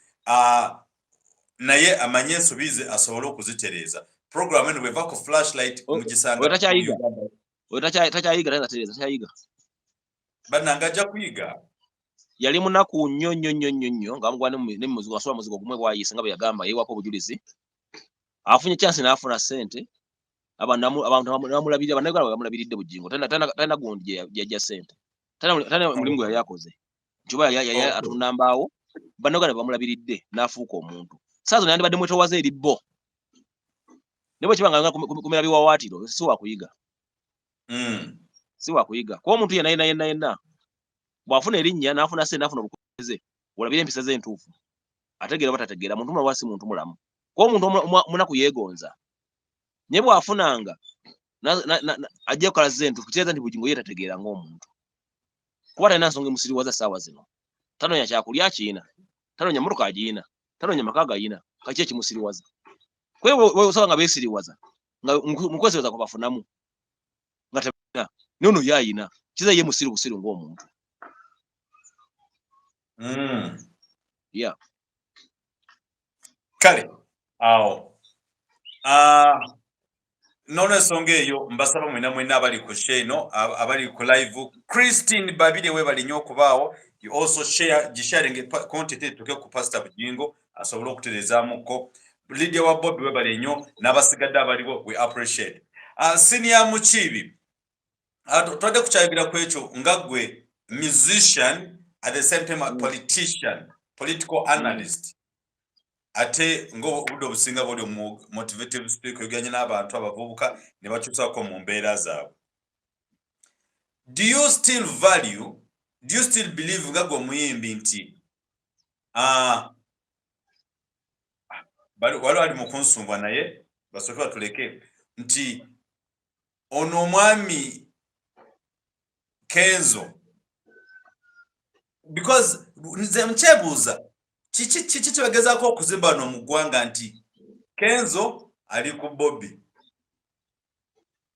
naye amanye ensubize asobole okuzitereza program eno bweva ku flashlight mugisanga
tacyayiga naye natereza tacyayiga
bannanga ajja kuyiga
yali munaku nnyo nga mugwa ne muzigo asobola muzigo gumwe bwayise nga bwe yagamba yeewako obujulizi afunye chance n'afuna ssente abantu bamulabirira bannayuganda bamulabiridde bujingo talina gundi yajja ssente talina mulimu gwe yali akoze nti oba yali atunda mbaawo bannayuganda bamulabiridde n'afuuka omuntu saa zino yandibadde mwetowaze eri bo ne bwe kibanga kumera biwawaatiro si wakuyiga si wakuyiga kuba omuntu yenna bw'afuna erinnya n'afuna ssente n'afuna obukulembeze olabira empisa ze entuufu ategeera oba tategeera muntu mulamu si muntu mulamu kuba omuntu munaku yeegonza naye bw'afunanga ajja kukola ze entuufu kitegeeza nti bujingo ye tategeera ng'omuntu kuba talina nsonga emusiriwaza ssaawa zino tanoonya kyakulya kiina tanoonya mmotoka agiina tanoonya maka gayina kaki ekimusiriwaza kwe osaba nga beesiriwaza nga mukwesiriwaza kwe bafunamu nga tabina naye ono yaayina kiza ye musiru busiru ng'omuntu
kale awo n'olwensonga eyo mbasaba mwena abali ku sheno abali ku live Christine Babire webali nnyo okubaawo you also gisharing content etuke ku Pastor Bujingo asobole okuterezaamuko Lydia wa Bobi webali nnyo n'abasigadde abaliwo we appreciate Senior Mukiibi twade kukyayigira ku ekyo nga gwe musician at the same time a politician political analyst ate ng'obudde obusinga buli motivative speaker yoganye n'abantu abavubuka ne bakyusako mu mbeera zaabwe do you still believe nga gwe omuyimbi nti waliwo ali mu kunsumbwa naye basooke batuleke nti ono omwami Kenzo because nze mkyebuuza kiki kyebagezaako okuzimba wano mu ggwanga nti Kenzo ali ku Bobby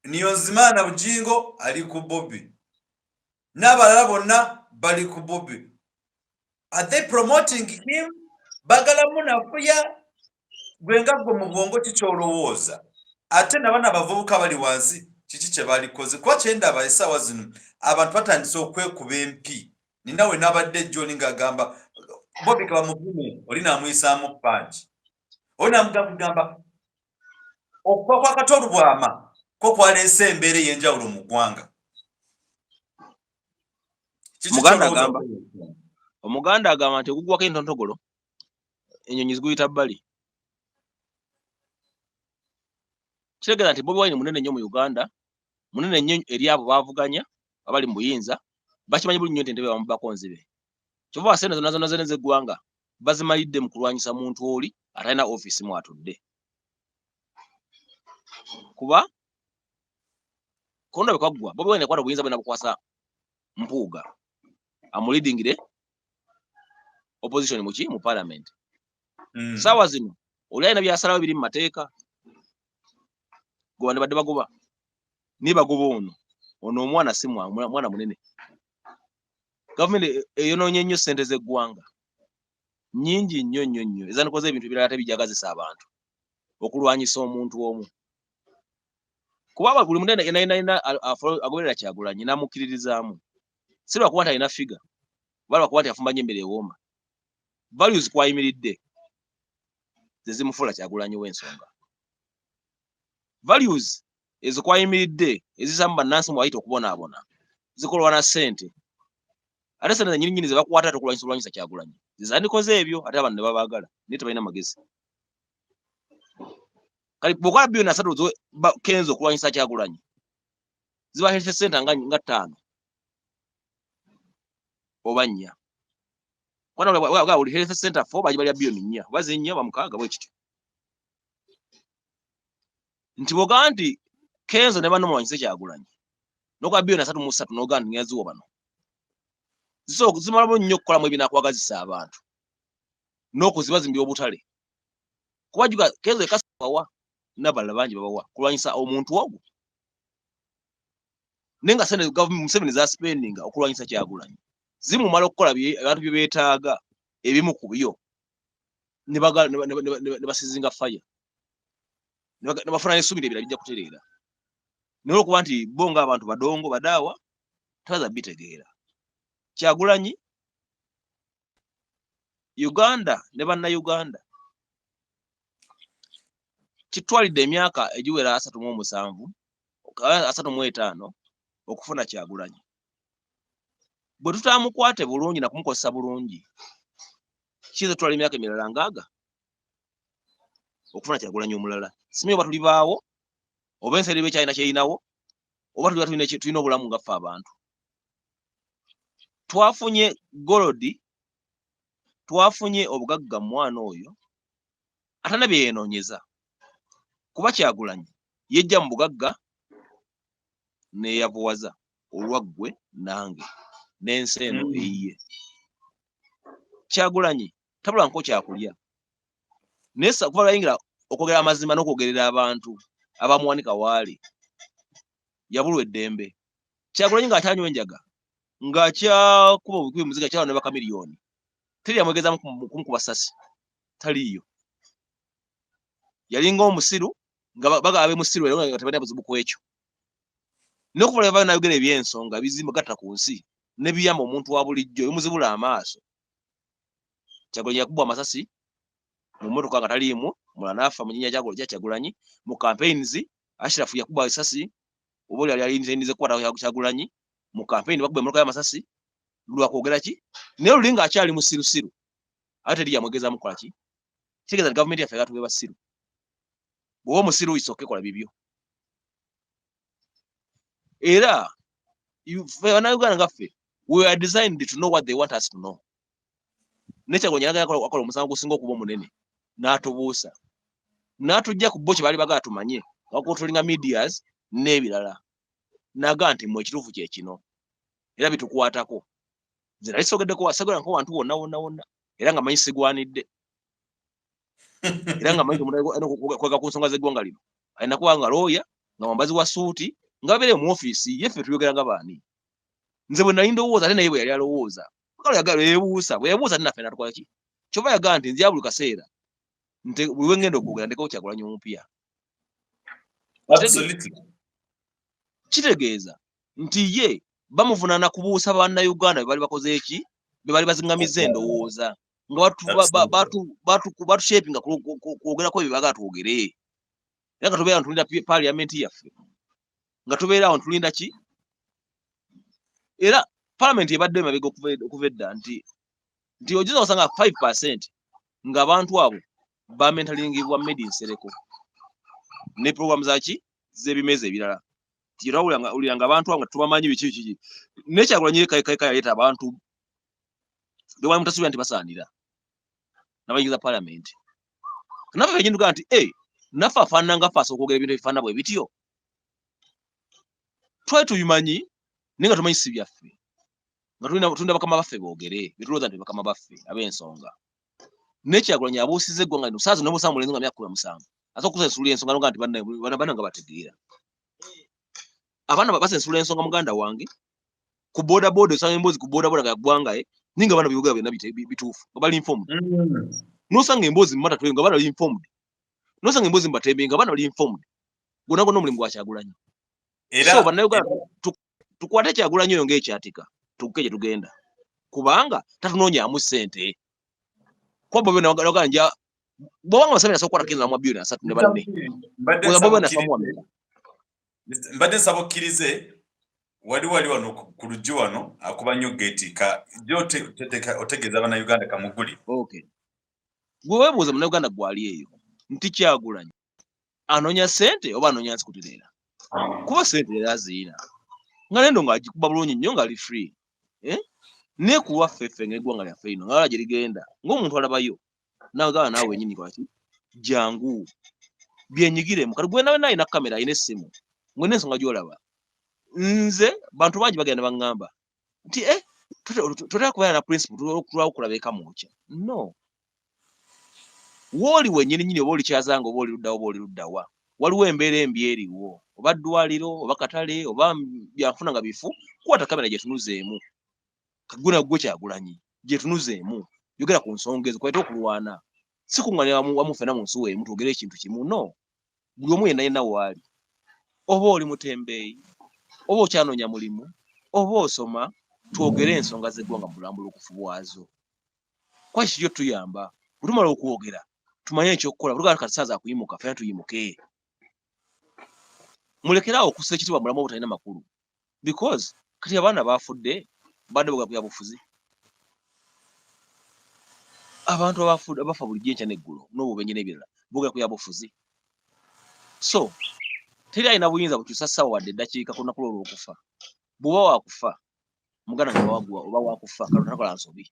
Niyonzimana Bujingo ali ku Bobby n'abalala bonna bali ku Bobby are they promoting him bagala munafuya gwenga gwe mu bwongo kikyolowooza ate nabana abavubuka bali wansi kiki kye balikoze kuba kyendaba essaawa zino abantu batandise okwekuba empi ninawe n'abadde John ng'agamba Bobby kaba muvume oli n'amuyisaamu panji oli n'amugamba okufa kwa Katolu bwama ko kwaleese embeera ey'enjawulo mu ggwanga
omuganda agamba nti ogugwako entontogolo ennyonyi ziguyita bbali kitegeeza nti Bobiwine munene nnyo mu Uganda munene nnyo eri abo baavuganya abali mu buyinza bakimanyi buli nnyo nti entebe bamubako nzibe kyova sente zonna z'eggwanga bazimalidde mu kulwanyisa muntu oli atalina ofiisi mu atudde kuba konda bekaggwa Bobiwine yakwata obuyinza bwe nabukwasa Mpuuga amulidingire opposition mu parliament saawa zino oli alina byasalawo biri mu mateeka goba ne badde bagoba nibagoba ono omwana si mwana munene gavumenti eyonoonye nnyo ssente z'eggwanga nnyingi nnyo ezandikoze ebintu ebirala tebijagazisa abantu okulwanyisa omuntu omu Kuba buli munene ina agoberera Kyagulanyi namukiririzaamu. Sirwa kuba alina figa. Balwa kuba afumba nyembere ewoma. Values kwayimiridde. Zezimufula Kyagulanyi w'ensonga. Values ezo kwayimiridde ezisamba nansi mu bayita okubonaabona. Zikolwa na ssente. Ate ssente nnyini ze bakwata okulwanyisa Kyagulanyi. Zizandikoze ebyo ate abantu ne babaagala. Naye tebalina magezi. Kali bwokola bilioni 3 Kenzo okulwanyisa Kyagulanyi. Ziba health center nga 5 oba 4. Kwana buli health center 4 bajibalya bilioni 4 bazi 4 bamukaaga bwe kityo. Nti boga nti Kenzo ne banno mulwanyise Kyagulanyi. Nokuba bilioni 3 n'oga nti nyaziwo bano. Zimalamu nnyo okukolamu ebinakwagazisa abantu. N'okuzibazimbya obutale. Kuba juga Kenzo ekasawa n'abalala bangi babawa kulwanyisa omuntu ogwo. Nenga sene government Museveni za spending okulwanyisa Kyagulanyi. Zimumala okukola abantu bye beetaaga ebimu ku byo. Ne basizinga fire. Ne bafuna esubira ebira bijja kutereera. Naye okuba nti bonga abantu badongo badaawa taza bitegeera. Kyagulanyi Uganda ne banna Uganda kitwalidde emyaka egiwera 37 35 okufuna Kyagulanyi. Bwe tutamukwate bulungi na kumukozesa bulungi kize twali emyaka emirala ngaaga okufuna Kyagulanyi omulala. Simye oba tulibaawo oba enseri b'ekyalina kyeyinawo oba tulina obulamu nga ffe abantu. Twafunye golodi, twafunye obugagga mwana oyo atana bye yeenoonyeza. Kuba Kyagulanyi yejja mu bugagga neeyavuwaza olwaggwe nange n'ensi eno eyiye. Kyagulanyi tabula nko kyakulya. Nesa kuba bayingira okwogera amazima n'okwogerera abantu abamuwanika waali yabulwa eddembe. Kyagulanyi ng'akyanywa enjaga ng'akyakuba obukwi muziga kyalo ne baka miliyoni. Teri yamwegeza kumukuba ssasi. Taliiyo. Yalinga omusiru nga bagaba musiru era nga tebalina buzibu ku ekyo. N'okuva bye nayogera eby'ensonga bizimba gatta ku nsi ne biyamba omuntu wa bulijjo bimuzibula amaaso. Kyagulanyi yakubwa amasasi mu mmotoka nga taliimu mulala n'afa mu nnyanja kya Kyagulanyi mu campaigns. Ashrafu yakubwa esasi oba yali alinze kukwata Kyagulanyi mu campaign bakubba emmotoka y'amasasi lwa kwogera ki. Naye lulinga akyali musirusiru ate teri yamwegeza mukola ki. Kitegeeza gavumenti yaffe yatuwe basiru. Bw'oba musiru isooke kola bibyo. Era Bana Uganda ngaffe we are designed to know what they want us to know. Kyagulanyi yagala akola omusango gusinga okuba omunene n'atubuusa n'atujja ku bo kye baali bagala tumanye wakutulinga medias n'ebirala naga nti mwe ekituufu kye kino era bitukwatako. Nze nali sogeddeko wasagala nko wantu wonna era nga manyi sigwanidde era nga manyi kwega ku nsonga z'eggwanga lino alina kuba nga looya nga mwambazi wa suuti nga babeere mu ofiisi yeffe tuyogera nga baani. Nze bwe nali ndowooza ate naye bwe yali alowooza yagala yeebuusa bwe yabuusa ate naffe natukola ki. Kyova yagaa nti nzya buli kaseera buli we ngenda okwogera ndekawo Kyagulanyi omupya. Kitegeeza nti ye bamuvunaana kubuusa Bana Uganda be bali bakoze eki be bali bazingamiza endowooza nga batushapinga kwogerako bye bagala twogere. Era nga tubeera ntulinda parliamenti yaffe nga tubeera awo ntulinda ki. Era parliament ebadde emabega okuva edda nti ojuza osanga 5% ng'abantu abo bamentalingibwa made in Sereko ne program zaki z'ebimezi ebirala. Ulira nga abantu abo tubamanyi biki. Ne Kyagulanyi kayika yaleeta abantu be bali mutasubira nti basaanira n'abayingiza parliament. Naffe fenyinduka nti naffe afaanana nga ffe asobola okwogera ebintu ebifaanana bwe bityo. Twali tubimanyi naye nga tumanyi si byaffe. Nga tulina bakama baffe boogere bitulooza nti bakama baffe ab'ensonga. Ne Kyagulanyi abuusizza eggwanga lino saazi n'obuusa mulenzi nga myaka 17 asobola okusensula ensonga n'oga nti bana nga bategeera. Abaana basensula ensonga muganda wange ku boda osanga emboozi ku boda nga yaggwanga ninga bana byogera byonna bituufu nga bali informed. N'osanga emboozi mu matatu nga bana bali informed. N'osanga emboozi mu batembe nga bana bali informed. Gwonna omulimu gwa Kyagulanyi. So Bana Uganda tukwate Kyagulanyi oyo ng'ekyatika tukuke tugenda kubanga tatunonyaamu ssente kwa Bobiwine naganja bwanga basamira sokwata kinza mu bilioni 3 ne banne
mbadde nsaba okkirize wali wano ku lujju wano akuba nnyo gate ka otegeeza Bana Uganda kamuguli.
Okay. Gwe weebuuza Bana Uganda gwali eyo nti Kyagulanyi anonya ssente oba anonya nsikutirera kuba ssente era aziina nga nendo ng'agikuba bulungi nnyo ng'ali free ne kuwa ffeffe ng'eggwanga lyaffe ino ng'ala gye ligenda ng'omuntu alabayo naagala naawe wennyini kwaki jangu byenyigiremu kati gwe nawe naalina kamera alina essimu ngwe n'ensonga gy'olaba nze bantu bangi bagenda baŋŋamba nti totera kubeera na principle tulwawo okulaba eka mwokya no wooli wennyini nnyini oba oli kyazanga oba oli luddawa oba oli luddawa waliwo embeera embi eriwo oba ddwaliro oba katale oba byanfuna nga bifu kwata kamera gye tunuzeemu kaguna gwe Kyagulanyi gye tunuzeemu yogera ku nsonga ezo kwete okulwana si kuŋŋanira wamu ffena mu nsi weemu twogere ekintu kimu no buli omu yenna yenna waali oba oli mutembeeyi oba okyanoonya mulimu oba osoma twogere ensonga z'eggwanga mu bulambula okufu bwazo kwaki kijjo tuyamba bwe tumala okwogera tumanye ekyokukola buli kati saaza akuyimuka ffena tuyimuke mulekerawo okussa ekitiibwa mulamu obutalina makulu because kati abaana baafudde badde bwa bufuzi abantu abafa bulijjo enkya n'eggulo n'obubenje n'ebirala bogera ku ya bufuzi so teri alina buyinza bukyusa ssaawa wadde eddakiika ku lunaku olw'okufa bw'oba waakufa muganda nga wagwa oba waakufa kalutanakola nsobi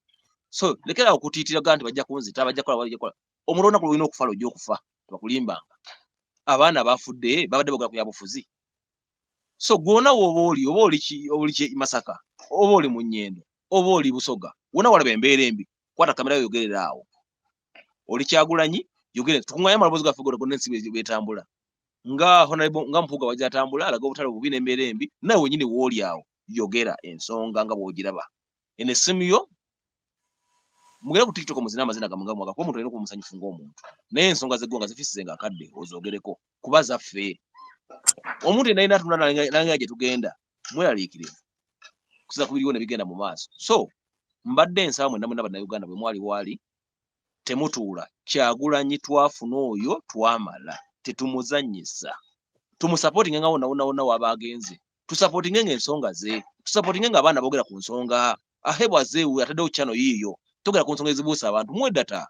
so lekera okutiitira nti bajja kunzita bajja kola omuntu olunaku lulina okufa lwojja okufa tebakulimbanga abaana baafudde babadde bogera ku ya bufuzi so gwona woba oli Masaka oba oli mu Nnyendo oba oli Busoga wona walaba embeera embi kwata kamera yo yogerera awo oli Kyagulanyi yogere tukuŋŋanya amalobozi gaffe gonna ensi betambula nga Mpuuga wajatambula alaga obutale bubi n'embeera embi nawe wennyini wooli awo yogera ensonga nga bw'ogiraba eno essimu yo mugere ku TikTok muzina amazina gamugamuga kuba omuntu alina okuba musanyufu ng'omuntu naye ensonga z'eggwanga zifisize nga akadde ozogereko kuba zaffe omuntu yenna alina atunula nalanga gye tugenda mweraliikirivu kusiza ku biriwo ne bigenda mu maaso so mbadde ensaba mwenna Bana Uganda bwe mwali waali temutuula Kyagulanyi twafuna oyo twamala tetumuzannyisa tumusapootinge nga wonna waba agenze tusapootinge nga ensonga ze tusapootinge nga abaana boogera ku nsonga ahebwazeewe ataddewo kyano yiiyo togera ku nsonga ezibuusa abantu muweddata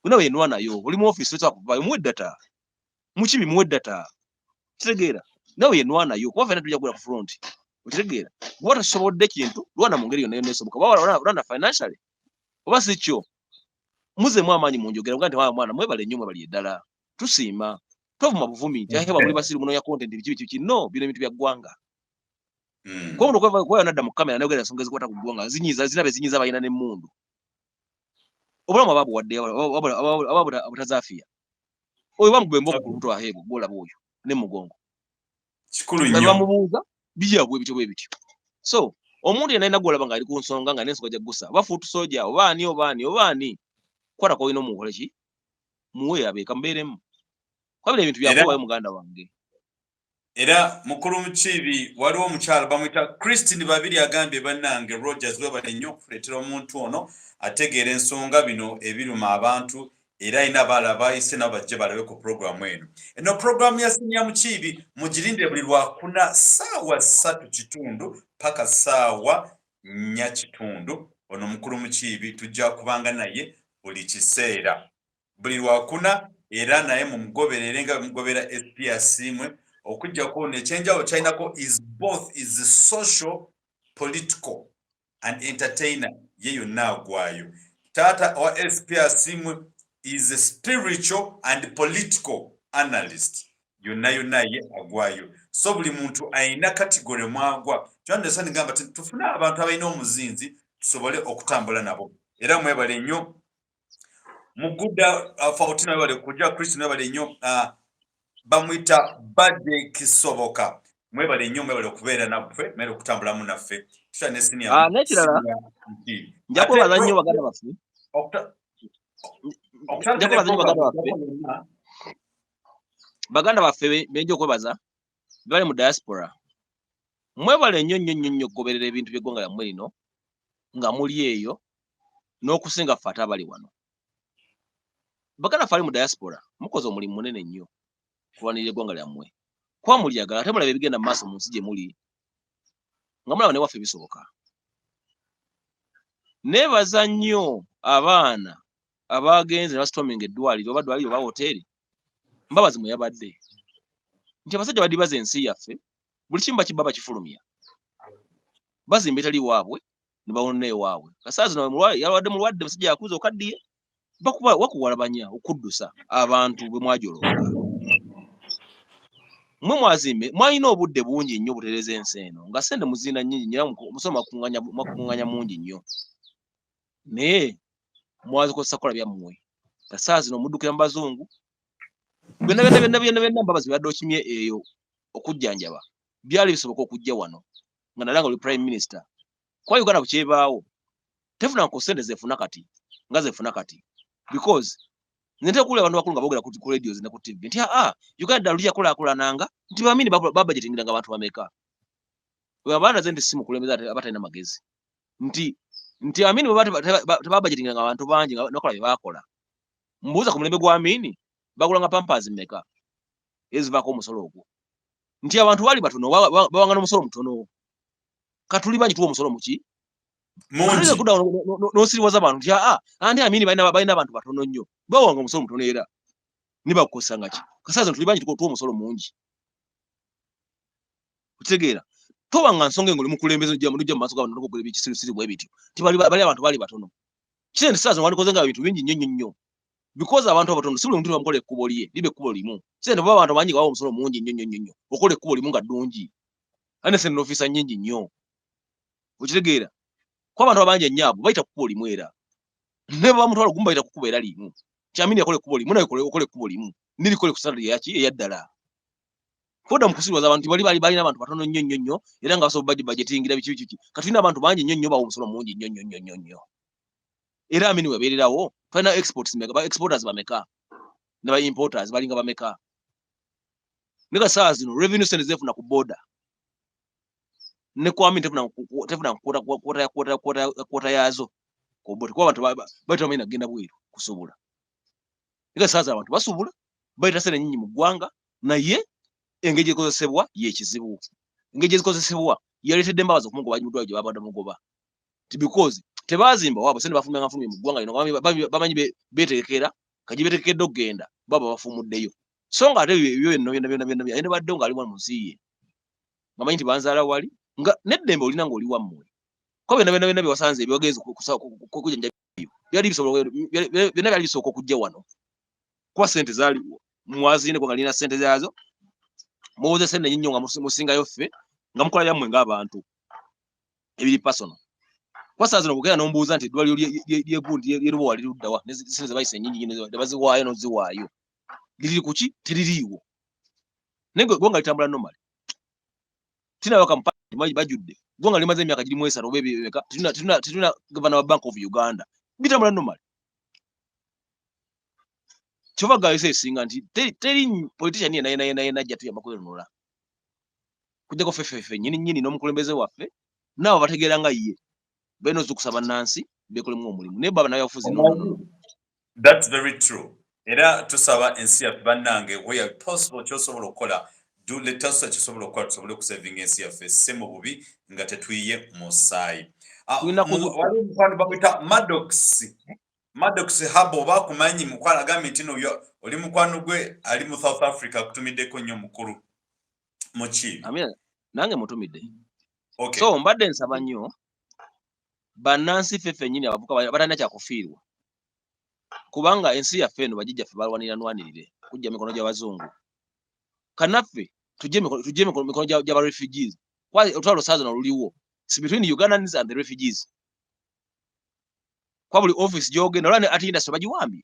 wena wenwa nayo oli mu ofiisi tosakuvayo muweddata mukibi muweddata kitegeera nawe yenwa nayo kuba fena tujja kugula ku front okitegeera bw'oba tasobodde kintu lwana mu ngeri yonna esoboka lwana financially oba si kyo muzeemu amaanyi munjogera nga nti mwana mwebale nnyo mwebali eddala tusiima tovuma buvumi nti ahebwa muli basiru munonya content biki no bino ebintu bya ggwanga kuba omuntu kweyona adda mu kamera nayogera ensonga ezikwata ku ggwanga zinabe zinyiza balina n'emmundu obulamu ababuwadde aba butazaafiya oyo bamugwemba okukulu mutwe ahebwa gwolaba oyo ne mugongo
kikulu nnyo
bamubuuza bijabwe bityo bwe bityo so omuntu yenna alina gwolaba ng'ali ku nsonga nga n'ensonga gyaggusa oba fuutu soja oba ani kwata kwolina omuwole ki muwe abeeka mubeeremu kwabira ebintu byakuwayo muganda wange
era mukulu mukiibi waliwo omukyalo bamuyita Christine babiri agambye bannange Rogers webale nnyo okuleetera omuntu ono ategeera ensonga bino ebiruma abantu era ayina abaala bayise nabo bajje balabe ku programu eno programu ya Senior Mukiibi mugirinde buli Lwakuna ssaawa 3:30 paka ssaawa 4:30 ono mukulu mukiibi tujja kubanga naye buli kiseera buli Lwakuna era naye mumugoberere nga mugobera SPS mwe okujja kuona ekyenjawulo ky'alinako is both is social political and entertainer ye yonna agwayo taata wa SPS mwe is a spiritual and political analyst yonna ye agwayo so buli muntu ayina kategori mwagwa kyandesani ngamba tufuna abantu abalina omuzinzi tusobole okutambula nabo era mwebale nnyo muguda Fautina webale kujja Kristo webale nnyo bamwita Badde Kisoboka mwebale nnyo mwebale okubeera naffe mwebale okutambulamu naffe tusha ne Senior
n'ekirala nja kwebaza nnyo baganda baffe baganda baffe benja okwebaza bali mu diaspora mwebale nnyo goberera ebintu by'eggwanga lyammwe lino nga muli eyo n'okusinga ffe ate abali wano. Baganda ffe ali mu diaspora mukoze omulimu munene nnyo kulwanirira eggwanga lyammwe. Kuba mulyagala ate mulaba ebigenda mu maaso mu nsi gye muli nga mulaba ne waffe bisoboka. Neebaza nnyo abaana abagenze ne basitominga eddwaliro oba ddwaliro oba hoteeri, mbabazi mwe yabadde nti abasajja baddi baza ensi yaffe buli kimu bakibba bakifulumya bazimba etali waabwe ne bawona ewaabwe. Kasaazi zino yalwadde mulwadde musajja yakuza okaddiye wakuwalabanya okuddusa abantu bwe mwajolonga. Mmwe mwazimbe mwalina obudde bungi nnyo butereeza ensi eno nga sente muzina nnyingi nnyo musoma makuŋŋanya mungi nnyo naye mwazikozesa kukola byammwe. Kasaazi zino muddukira mu bazungu byonna mbabazi byadde okimye eyo okujjanjaba byali bisoboka okujja wano nga nalanga oli prime minister. Kwa Uganda bukyebaawo tefuna ku sente zefuna kati nga zefuna kati because nente kule abantu bakulu nga boogera ku radios ne ku TV nti Uganda lujja kulaakulananga nti bamini babudgetingira nga abantu bameka. Abaana ze nti si mukulembeza abatalina magezi nti amini tebabudgetingira nga abantu bangi nokola bye baakola. Mbuuza ku mulembe gwa amini bagulanga pampers mmeka ezivaako omusolo ogwo nti abantu bali batono bawangana omusolo mutono katuli bangi tuwa omusolo muki mungi nosiriwaza abantu nti andi amini balina abantu batono nnyo bawanga omusolo mutono era nibakukozesanga ki. Kasaazi tuli bangi tuwa omusolo mungi. Kutegeera towanga nsonga engoli mukulembeze nujja mu maaso g'abantu n'okugula ebikisirisiri bwe bityo nti bali abantu bali batono. Kitegeeza saazi wandikoze nga bintu bingi nnyo because abantu abatono si buli muntu bamukola ekkubo lye libe ekkubo limu. Sente baba abantu bangi bawa omusolo mungi nnyo okola ekkubo limu nga ddungi ane sente n'ofiisa nnyingi nnyo. Okitegeera kwa abantu abangi ennyo abo bayita kkubo limu era ne bamutwala ogumu bayita kkubo era limu kyamini yakola ekkubo limu naye okola ekkubo limu nirikole ku standard yaki eyaddala. Koda mukusiriwaza abantu balina abantu batono nnyo era nga basobola budgetingira biki katulina abantu bangi nnyo bawa omusolo mungi nnyo era amini webeererawo tulina exporters bameka ne ba importers balinga bameka. Nika saa zino revenue sente zefuna ku border ne kwami tefuna kwota yazo ku border kwa abantu baita amina genda bweru kusobola. Nika saa abantu basobola baita sente nnyingi mu ggwanga naye engeri ekozesebwa yekizibu. Engeri ezikozesebwa yaleetedde embabazi okumugoba mudwaliro gye babadde mugoba because tebazimba waabwe sente bafumya mu ggwanga lino bamanyi beetegekera kagibetegekedde okugenda baba bafumuddeyo so nga ate ebyo byonna ayine badde nga ali mu nsi ye nga manyi nti banzaala wali nga neddembe olina ng'oli wammwe ko byonna bye wasanze ebyogenzi kujanja byali bisooka okujja wano kuba sente zaali mwazine nga lina sente zaazo muwoze sente nnyo nga musingayo ffe nga mukola byammwe ng'abantu ebiri personal. Kwa saa zino kugenda n'ombuuza nti eddwaliro ly'egundi ly'erubo wali luddawa ne sente ze bayise nnyingi ne baziwaayo n'oziwaayo liri kuki teririiwo naye ggwanga litambula normal tinabaka bajudde ggwanga limaze emyaka giri mu 3 oba ebireka tetulina gavana wa Bank of Uganda bitambula normal. Kyova gayise esinga nti teri politician naye najja tuyamba kwenunula kujjako ffeffeffe nnyini n'omukulembeze waffe nabo bategeera nga ye beno zukusaba nansi bekolemu omulimu ne baba nayo yafuzi no.
That's very true. Era tusaba ensi yaffe bannange where possible kyosobola okukola do let us kyosobola okukola tusobole okusaving ensi yaffe se mu bubi nga tetwiye mu ssaayi. Wali mukwano bamwita Maddox Habo bakumanyi mukwano agambe nti no oli mukwano gwe ali mu South Africa kutumiddeko nnyo mukulu muki.
Amina nange mutumidde.
Okay.
So mbadde nsaba nnyo bannansi ffeffe nnyini abavuka batalina kyakufiirwa kubanga ensi yaffe eno bajjajjaffe balwanirire kujja mikono gy'abazungu kanaffe tujje mikono gy'aba refugees olutalo saa zino luliwo si between Ugandans and the refugees kwa buli office gy'ogenda olwa ne ati industry bagiwambye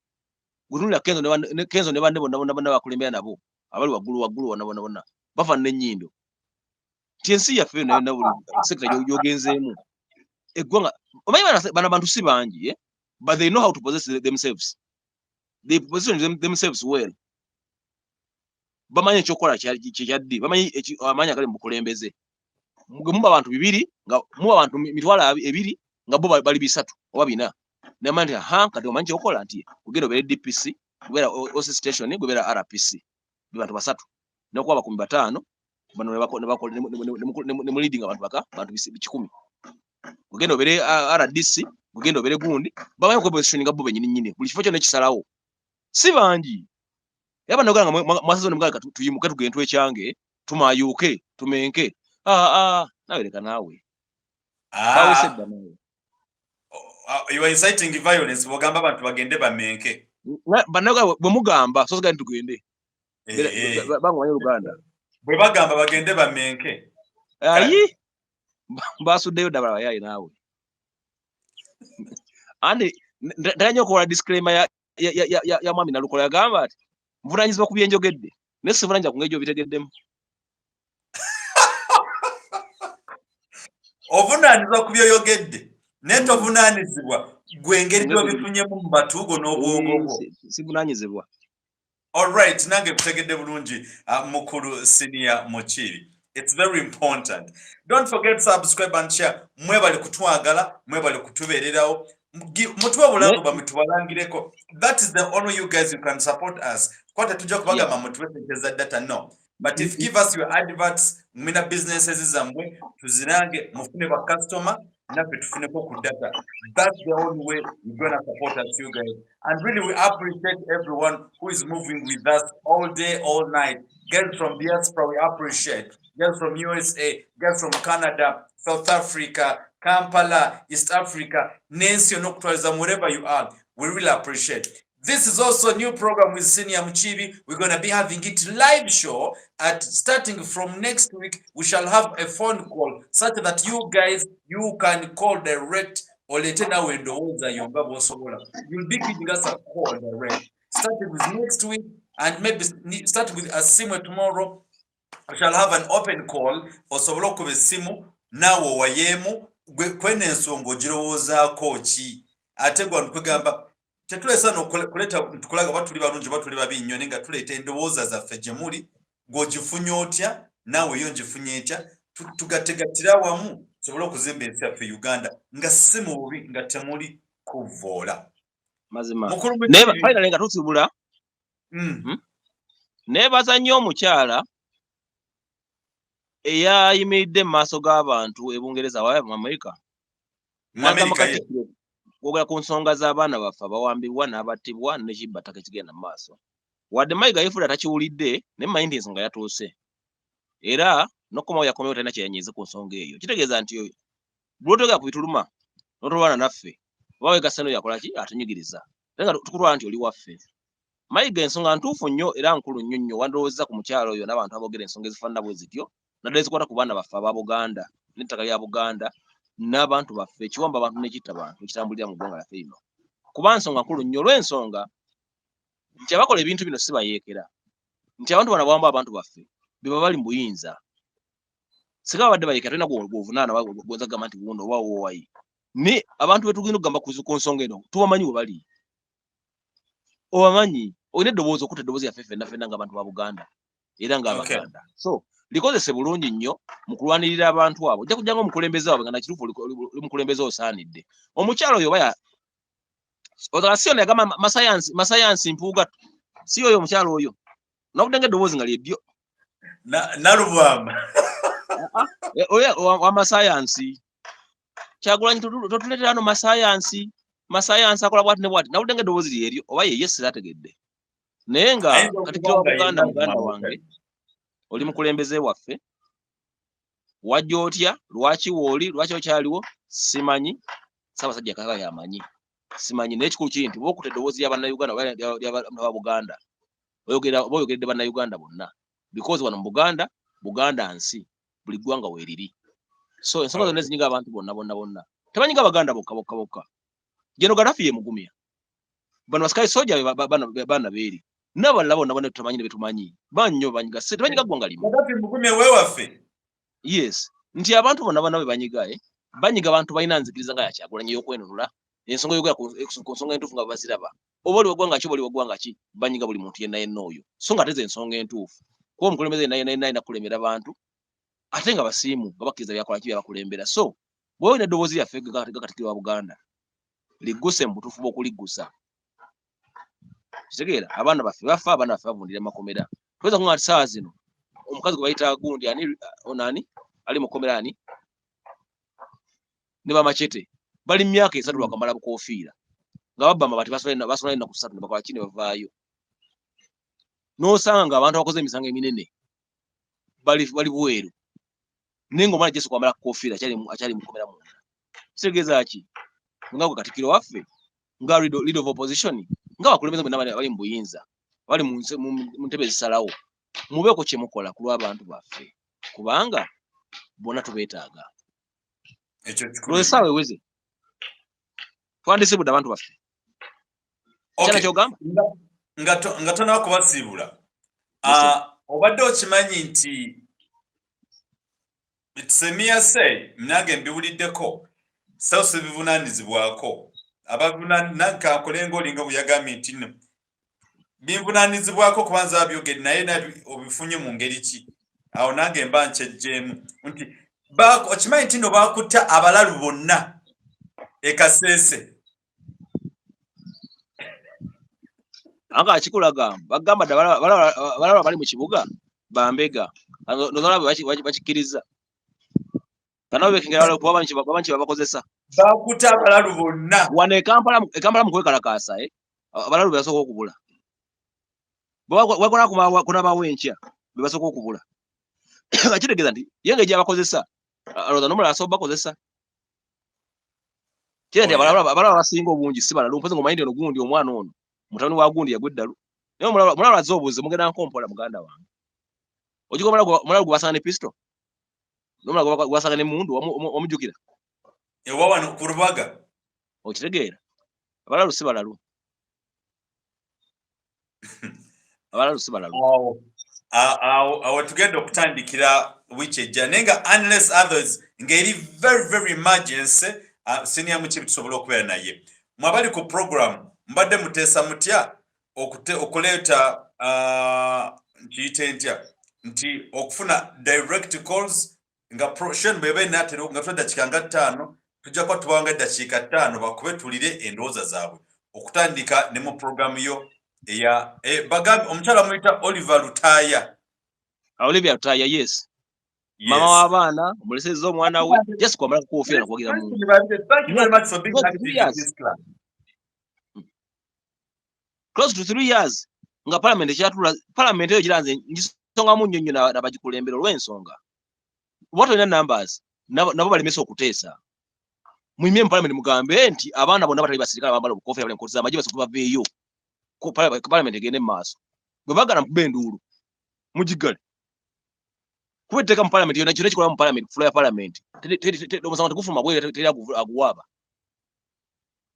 gutunulira Kenzo ne bande bonna bakulembera nabo abali waggulu bonna bafaanana ennyindo ti ensi yaffe eno yonna buli sector gy'ogenzeemu eggwanga omanyi bano abantu si bangi but they know how to possess themselves. They position themselves well. bamanyi ekyokola kyaddi bamanyi amanyi agali mu bukulembeze muba abantu 2 nga muba abantu mitwalo 2 nga bo bali 3 oba 4 namanyi kati omanyi ekyokola nti kugenda obere DPC kubera OC station kubera RPC abantu 3 nokuba bakumi 5 bano ne leading abantu 100 kugenda obere RDC kugenda obere gundi bamanyi ko position nga bo benyini buli kifo kyo nekisalawo si bangi yaba noganga mwasazo ne mga tuyimuke tugende twechange tumayuke tumenke nawereka nawe bawe sedda nawe
you are inciting violence bogamba abantu bagende bamenke
banaga bwe mugamba so gandi tugende bangwanya Uganda
bwe bagamba bagende bamenke
ayi basuddeyo dabala yayi nawe andi ndanyo ko disclaimer ya mwami nalukola yagamba ati mvunanyizibwa ku byenjogedde nese vunanya ku ngejo bitegeddemu
ovunanyizibwa ku byoyogedde neto vunanyizibwa gwengeri gyo bifunyemu mu batugo n'obwongo
sivunanyizibwa.
All right, nange kutegedde bulungi mukulu Senior Mukiibi. It's very important. Don't forget to subscribe and share. Mwebali kutwagala, mwebali kutubererawo. Mutuwa bulango bamitubalangireko. That is the only you guys you can support us. Kwata tujja kubagamba mutuwetekeza data no. But if give us your adverts, mina businesses zambwe tuzirange mufune ba customer nafe tufuneko ku data. That's the only way you're going to support us, you guys. And really, we appreciate everyone who is moving with us all day, all night. Girls from diaspora, we appreciate. Girls from USA, girls from Canada, South Africa, Kampala, East Africa, Nancy, wherever you are, we really appreciate. This is also a new program with Senior Mukiibi. We're going to be having it live show starting from next week. We shall have a phone call such that you guys, you can call direct or later now when the ones are younger. You'll be giving us a call direct. Starting with next week and maybe start with a simu tomorrow. We shall have an open call for Soboloko Simu. Now wayemu kwene ensongo girowozaako ki ate gwa nkugamba tetulesa nokuleta tukulaga batuli balungi batuli babi nnyo nenga tuleeta endowooza zaffe gye muli gwogifunye otya naawe yo ngifunye etya tugategatira wamu tusobole okuzimba ensi yaffe Uganda nga si mu bubi nga temuli kuvoola
mazima finally nga tusibula neebaza nnyo omukyala eyayimiridde mu maaso g'abantu ebungereza waaba mu Amerika kwogera ku nsonga z'abaana baffe abawambibwa n'abattibwa n'ekibbataka ekigenda mu maaso wadde Mayiga yefuula takiwulidde ne mmanyi nti ensonga yatuuse era n'okukomawo yakomewo talina kyeyanyiize ku nsonga eyo kitegeeza nti bw'otogera ku bituluma n'otolwana naffe oba weegasse n'oyo yakola ki atunyigiriza nga tukulwala nti oli waffe Mayiga ensonga ntuufu nnyo era nkulu nnyo nnyo wandowoozeza ku mukyalo oyo n'abantu aboogera ensonga ezifaanana bwe zityo naddala ezikwata ku baana baffe aba Buganda n'ettaka lya Buganda n'abantu baffe ekiwamba abantu n'ekitta bantu ekitambulira mu ggwanga lyaffe lino kuba nsonga nkulu nnyo olw'ensonga nti abakola ebintu bino si bayeekera nti abantu bano bawamba abantu baffe beba bali mu buyinza sika babadde bayeekera tolina gwovunaana gonza kugamba nti gundo oba wowayi ne abantu betugenda okugamba ku nsonga eno tubamanyi we bali obamanyi olina eddoboozi okutta eddoboozi yaffe ffenna ng'abantu ba Buganda era ng'Abaganda so likozese bulungi nnyo mu kulwanirira abantu abo ojja kujja ng'omukulembeze waabwe nga nakituufu oli mukulembeze osaanidde omukyalo oyo oba siyo yagamba masayansi mpuuga si oyo omukyalo oyo nokudde ng'eddoboozi nga lyeddyo
nalubwama
wamasayansi Kyagulanyi totuleetera no masayansi akola bwati ne bwati nawudde ng'eddoboozi lyeryo oba ye yesi ategedde naye nga Katikkiro wa Buganda muganda wange oli mukulembeze waffe wajja otya lwaki wooli lwaki okyaliwo simanyi Ssaabasajja Kabaka yamanyi simanyi naye ekikulu kiri nti bw'okutta eddoboozi ly'Abannayuganda oba Buganda oyogeredde Bannayuganda bonna because wano mu Buganda nsi buli ggwanga weeriri so ensonga zonna ezinyiga abantu bonna tebanyiga Baganda bokka Jeno Gaddafi ye mugumya bano basikayi soja baana beeri n'abalala bonna tumanyi ne betumanyi bannyo banyiga tebanyiga ggwanga limu
Gaddafi mugumya weewaffe
yes nti abantu bonna be banyiga banyiga abantu balina nzikiriza nga yakyagulanyi y'okwenunula ensonga yogera ku nsonga entuufu nga baziraba oba oli waggwanga ki banyiga buli muntu yenna oyo so nga teze ensonga entuufu ko omukulembeze naye nakulemera abantu ate nga basiimu babakiriza byakola ki byabakulembera. So bwe olina eddoboozi lyaffe Katikkiro wa Buganda ligguse mu butuufu bw'okuliggusa. Kitegeera abaana baffe bafa, abaana baffe bavundira makomera. Tuweza kuŋŋaati ssaawa zino omukazi gwe bayita gundi ani ali mu kkomera ani ne bamachete bali mu myaka 3 lwakamala bukoofiira nga babba amabati basola ennaku 3 ne bakola ki ne bavaayo. N'osanga ng'abantu abakoze emisango eminene bali bweru naye ng'omwana Jesu kwambala kukoofiira akyali mu kkomera munda. Kitegeeza ki nga gwe Katikkiro waffe nga leader of opposition nga bakulembeze bonna bali mu buyinza bali mu ntebe zisalawo mubeeko kye mukola ku lw'abantu baffe kubanga bonna tubeetaaga. Lwesaawa eweze twandisibudde abantu baffe. Kyana kyogamba
nga tonaba kubasiibula obadde okimanyi nti semiyase nange mbiwuliddeko so bivunaanyizibwako nankankolenga olinga bwe yagambye nti nno bivunaanyizibwako kubanza byogere naye obifunye mu ngeri ki. Awo nange mba nkyejjeemu nti okimanyi nti nno bakutta abalalu bonna e Kasese.
anga akikulaga bagamba balaba bali mu kibuga bambega nozalaba bakikkiriza kanabo bekengera kuba banki babakozesa
bakuta abalalu bonna
wane Kampala mu kwekalakaasa abalalu bebasoka okubula kunabawo enkya bebasoka okubula. Kitegeeza nti yenge gyabakozesa aloza nomulala asobola bakozesa kye nti abalala basinga obungi si balalu mpozi ng'omanyi nti ono gundi omwana ono mutabani wa gundi yagwa eddalu naye mulala azze obuuze mugenda nkompola muganda wange ogiga omulala gwe basanga ne pisto nomulala gwe basanga ne mundu omujjukira
ewa wano ku Lubaga.
Okitegeera abalalu si balalu abalalu si balalu.
Awo tugenda okutandikira wiiki ejja naye nga unless others ng'eri very very emergency senior MUKIIBI tusobola okubeera naye mwabali ku program mbadde muteesa mutya okuleeta nkiyite ntya nti okufuna direct calls nga shen bweba enatero nga tula dakiika nga 5 tujja kuba tubawanga eddakiika 5 bakube tulire endowooza zaabwe okutandika ne mu programu yo eya bagambi omukyala muyita Olivia
Lutaya. Yes. Mama w'abaana omulesezza omwana we just kwamala kukofiira nakwogira mu.
Thank you very much for being active in this club.
Close to 3 years nga parliament eyo giranze ngisonga mu nnyonnyo n'abagikulembera olw'ensonga what are numbers nabo balemesa okuteesa muimye mu parliament mugambe nti abaana bonna batali basirikale abambala obukofiira bali nkozi z'amagye basobola baveeyo ko parliament egende mu maaso bwe bagala mukube enduulu mugigale kuba etteeka mu parliament yonna kyonna kikola mu parliament floor ya parliament omusango tegufuluma bwere teri aguwaaba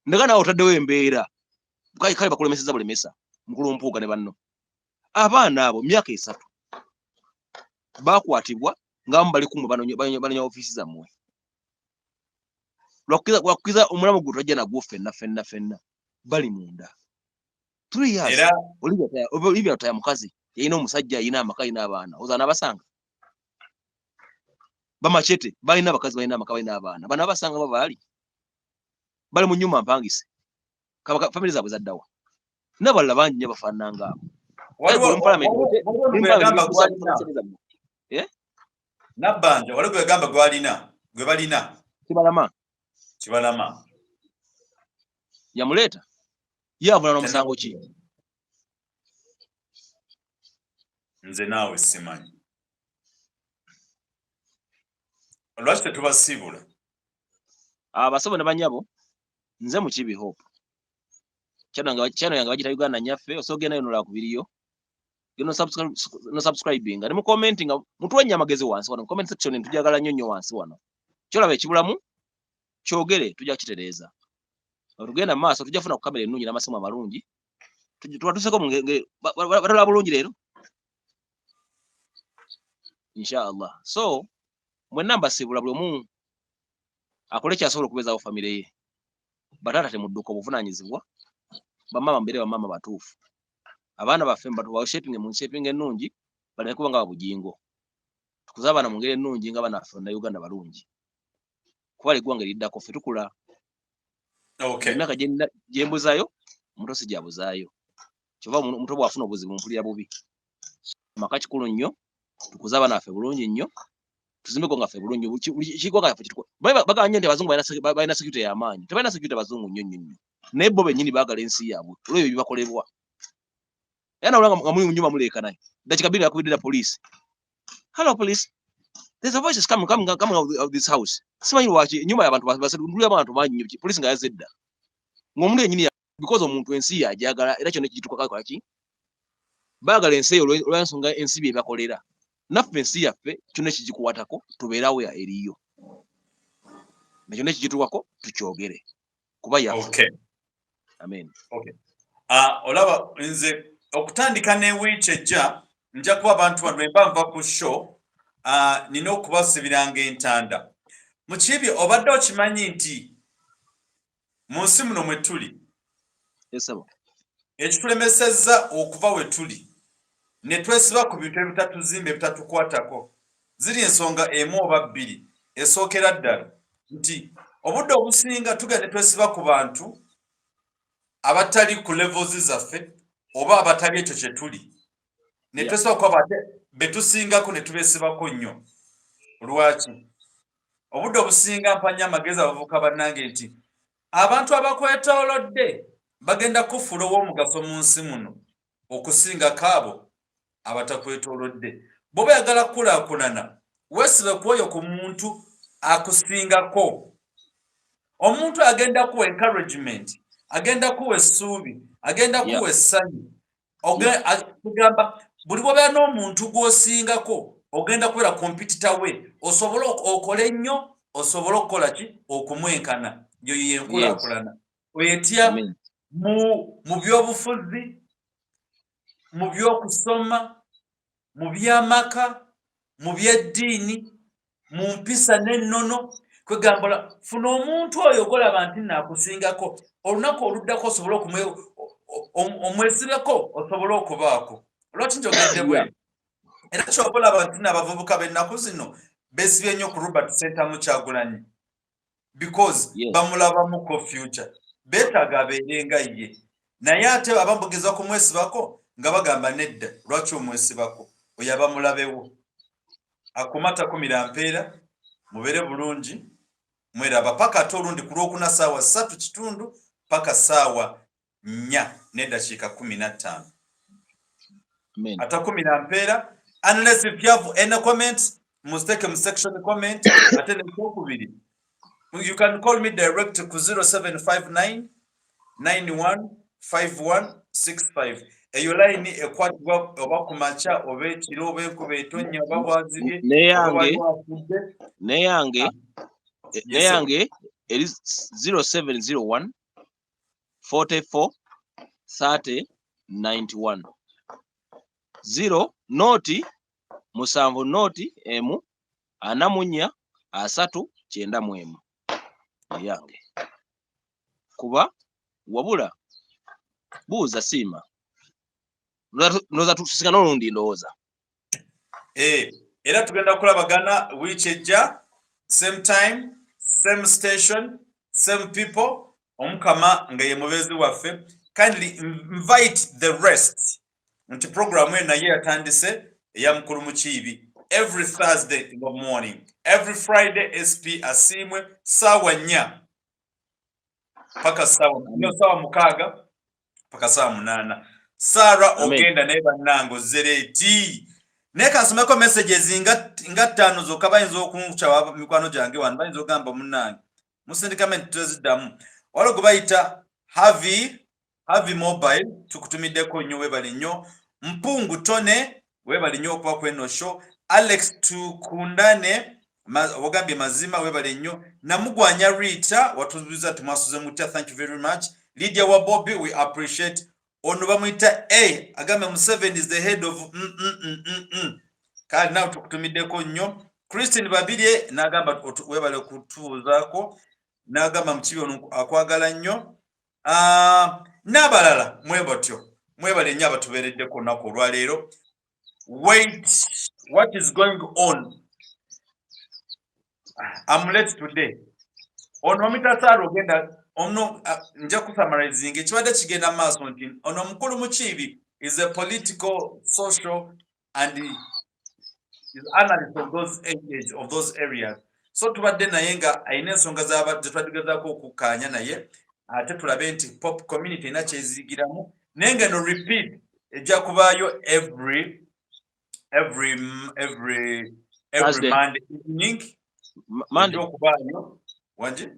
ndeka naawe otaddewo embeera kale bakulemeseza bulemesa mukulumpuuka ne banno abaana abo myaka 3 bakwatibwa ngamu bali kumwe banonya ofiisi zammwe lwakukiza omulamu gwe twajja nagwo ffenna bali munda 3 years. Olivia Lutaya mukazi yalina omusajja yalina amaka yalina abaana ozaana abasanga bamachete balina abakazi balina amaka balina abaana bano abasanga babaali bali mu nnyumba mpangise famire zaabwe zaddawa n'abalala bangi nnyo bafaanana
nabbanja waliwo gwe yagamba gwe balina kibalama
yamuleeta ye avuna n'omusango ki
nze naawe simanyi lwaki tetubasiibula
abasobo ne banyabo nze MUKIIBI Hope channel yange bagita Uganda nyaffe osogenda yo nola ku video no subscribing ne mu commenting mutuwenye amagezi wansi wano comment section ntujagala nnyo wansi wano kyolaba ekibulamu kyogere tujja kitereeza tugenda maaso tujja funa ku kamera ennungi n'amasimu amalungi tubatuseko batola bulungi leero inshallah. So mwenna mbasibula buli omu akole kyasobola okubeezaawo famire ye bataata temudduka obuvunaanyizibwa bamama mbere bamama batuufu abaana baffe mbatubawo shaping mu shaping ennungi bali kuba nga bujingo tukuzabana mu ngeri ennungi nga banaffe na Uganda balungi kuba ligwanga liddako ffe tukula emyaka gyembuzayo omuntu si gyabuzaayo kyova omuntu bw'afuna obuzibu mpulira bubi amaka kikulu nnyo tukuza banaffe bulungi nnyo tuzimbe gonga ffe bulungi kigwanga ffe kitukula baganya nti abazungu balina security y'amaanyi tebalina security abazungu nnyo nnyo naye bo bennyini baagala ensi yaabwe olwebyo bibakolebwa era nawulanga nga muli mu nnyumba muleeka naye dakika bbiri akubidde na police. Hello police, there's a voice is coming out of this house. Simanyi lwaki ennyumba y'abantu basedulira abantu bangi nnyo police nga yazedda ng'omuntu yennyini because omuntu ensi yajagala era kyonna kigituuka kaki baagala ensi eyo olw'ensonga ensi bye bakolera naffe ensi yaffe kyonna kigikuwatako tubeerawo eriyo nakyo nekigituwako tukyogere kuba yaffe. Amen.
Olaba nze okutandika n'ewiiki ejja nja kuba abantu bano emba nva ku show nina okubasibiranga entanda MUKIIBI obadde okimanyi nti mu nsi muno mwe tuli ekitulemesezza okuva we tuli ne twesiba ku bintu ebitatuzimba ebitatukwatako ziri ensonga emu oba bbiri. Esookera ddala nti obudde obusinga tugenda ne twesiba ku bantu abatali ku levels zaffe oba abatali ekyo kye tuli ne twesiba ku abate betusingako ne tubeesibako nnyo. Lwaki? Obudde obusinga mpanya amagezi abavubuka bannange nti abantu abakwetoolodde bagenda kufuula ow'omugaso mu nsi muno okusingako abo abatakwetoolodde. Bw'oba oyagala kukulaakulana weesibe ku oyo ku muntu akusingako. Omuntu agenda kuwa encouragement, agenda kuwa essuubi, agenda kuwa essanyu. Tugamba buli bw'obeera n'omuntu gw'osingako ogenda kubeera competitor we osobole okole nnyo osobole okukola ki okumwenkana. Yo yenkulaakulana oyetya mu byobufuzi, mu byokusoma, mu by'amaka, mu by'eddiini, mu mpisa n'ennono. Kwegambula funa omuntu oyo ogolaba nti naakusingako olunaku oluddako osobole omwesibeko osobole okubaako. Lwaki njogedde bwe era kyobalaba nti n'abavubuka b'ennaku zino beesibye nnyo ku Robert Ssentamu Kyagulanyi because bamulabamuko future beetaaga abeere nga ye. Naye ate abamugeza kumwesibako nga bagamba nedda. Lwaki omwesibako? Oyo abamulabewo akumata kumira mpeera mubeere bulungi mweraba paka ate olundi ku Lwokuna ssaawa 3:30 paka ssaawa 4:15. Ata kumira mpeera. Unless if you have any comments, mustake mu section comment. Ate nekubiri you can call me direct ku 0759 91 5165. Eyo line ekwatibwa oba ku makya oba ekiro oba enkuba etonnya oba bwazibye
neyange eri 0701 44 30 91 0 noti musanvu noti emu anamunya asatu kyenda mwemu yange kuba wabula buuza siima noza tusinga n'olundi ndowooza.
Era tugenda kulabagana wiiki ejja same time same station same people. Omukama nga ye mubeezi waffe. Kindly invite the rest nti programu eno naye yatandise eya mukulu MUKIIBI every Thursday in the morning, every Friday SP asiimwe ssaawa 4 paka ssaawa 6 paka ssaawa 8. Sarah ogenda naye bannange Zereti naye kansomeko messages nga 5 zokka bayinza okunkuca mikwano gyange wano bayinza ogamba munnange musindikament tuziddamu waliwo gwe bayita Havi mobile tukutumiddeko nnyo webale nnyo. Mpungu Tone webale nnyo okuba kweno show. Alex Tukundane wagambye mazima webale nnyo. Namugwanya Rita watubuza tumasuze mutya, thank you very much. Lydia Wabobi we appreciate. Ono bamuyita agambe Museveni is the head of kali nawe tukutumiddeko nnyo. Christine Babirye n'agamba webale kutuuzaako n'agamba MUKIIBI ono akwagala nnyo. N'abalala mwebatyo mwebale nnyo abatubeereddeko olunaku olwaleero. wait what is going on. I'm late today. Ono mitasaro ogenda ono nja kusummarizinga ekibadde kigenda maaso nti ono mukulu Mukiibi is a political, social and is analyst of those areas, of those areas. So tubadde naye nga ayina ensonga zetwategezaako okukkaanya naye ate tulabe nti pop community ina kyezigiramu naye nga no repeat ejja kubaayo every Monday evening.
Monday.
Wanje?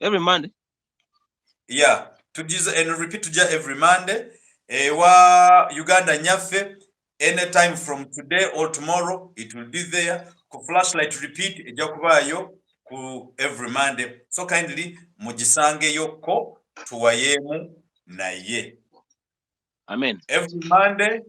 Every Monday.
Yeah, and repeat tuja every Monday. Wa Uganda nyaffe, anytime from today or tomorrow, it will be there. Ku flashlight repeat ejja kubaayo ku every Monday. So kindly mugisangeyo ko tuwayeemu naye.
Amen.
Every Monday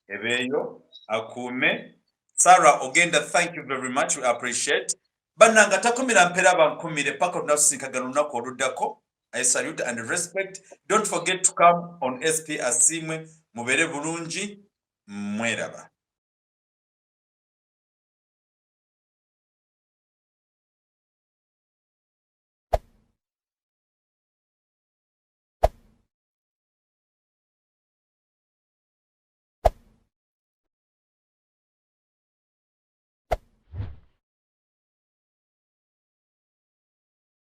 ebeeyo akuume. Sarah Ogenda, thank you very much. We appreciate. Bannanga takumira mpera bankumire paka tunasinkagana lunaku oluddako. I salute and respect. Don't forget to come on SP Asimwe. Mubere bulungi. Mweraba.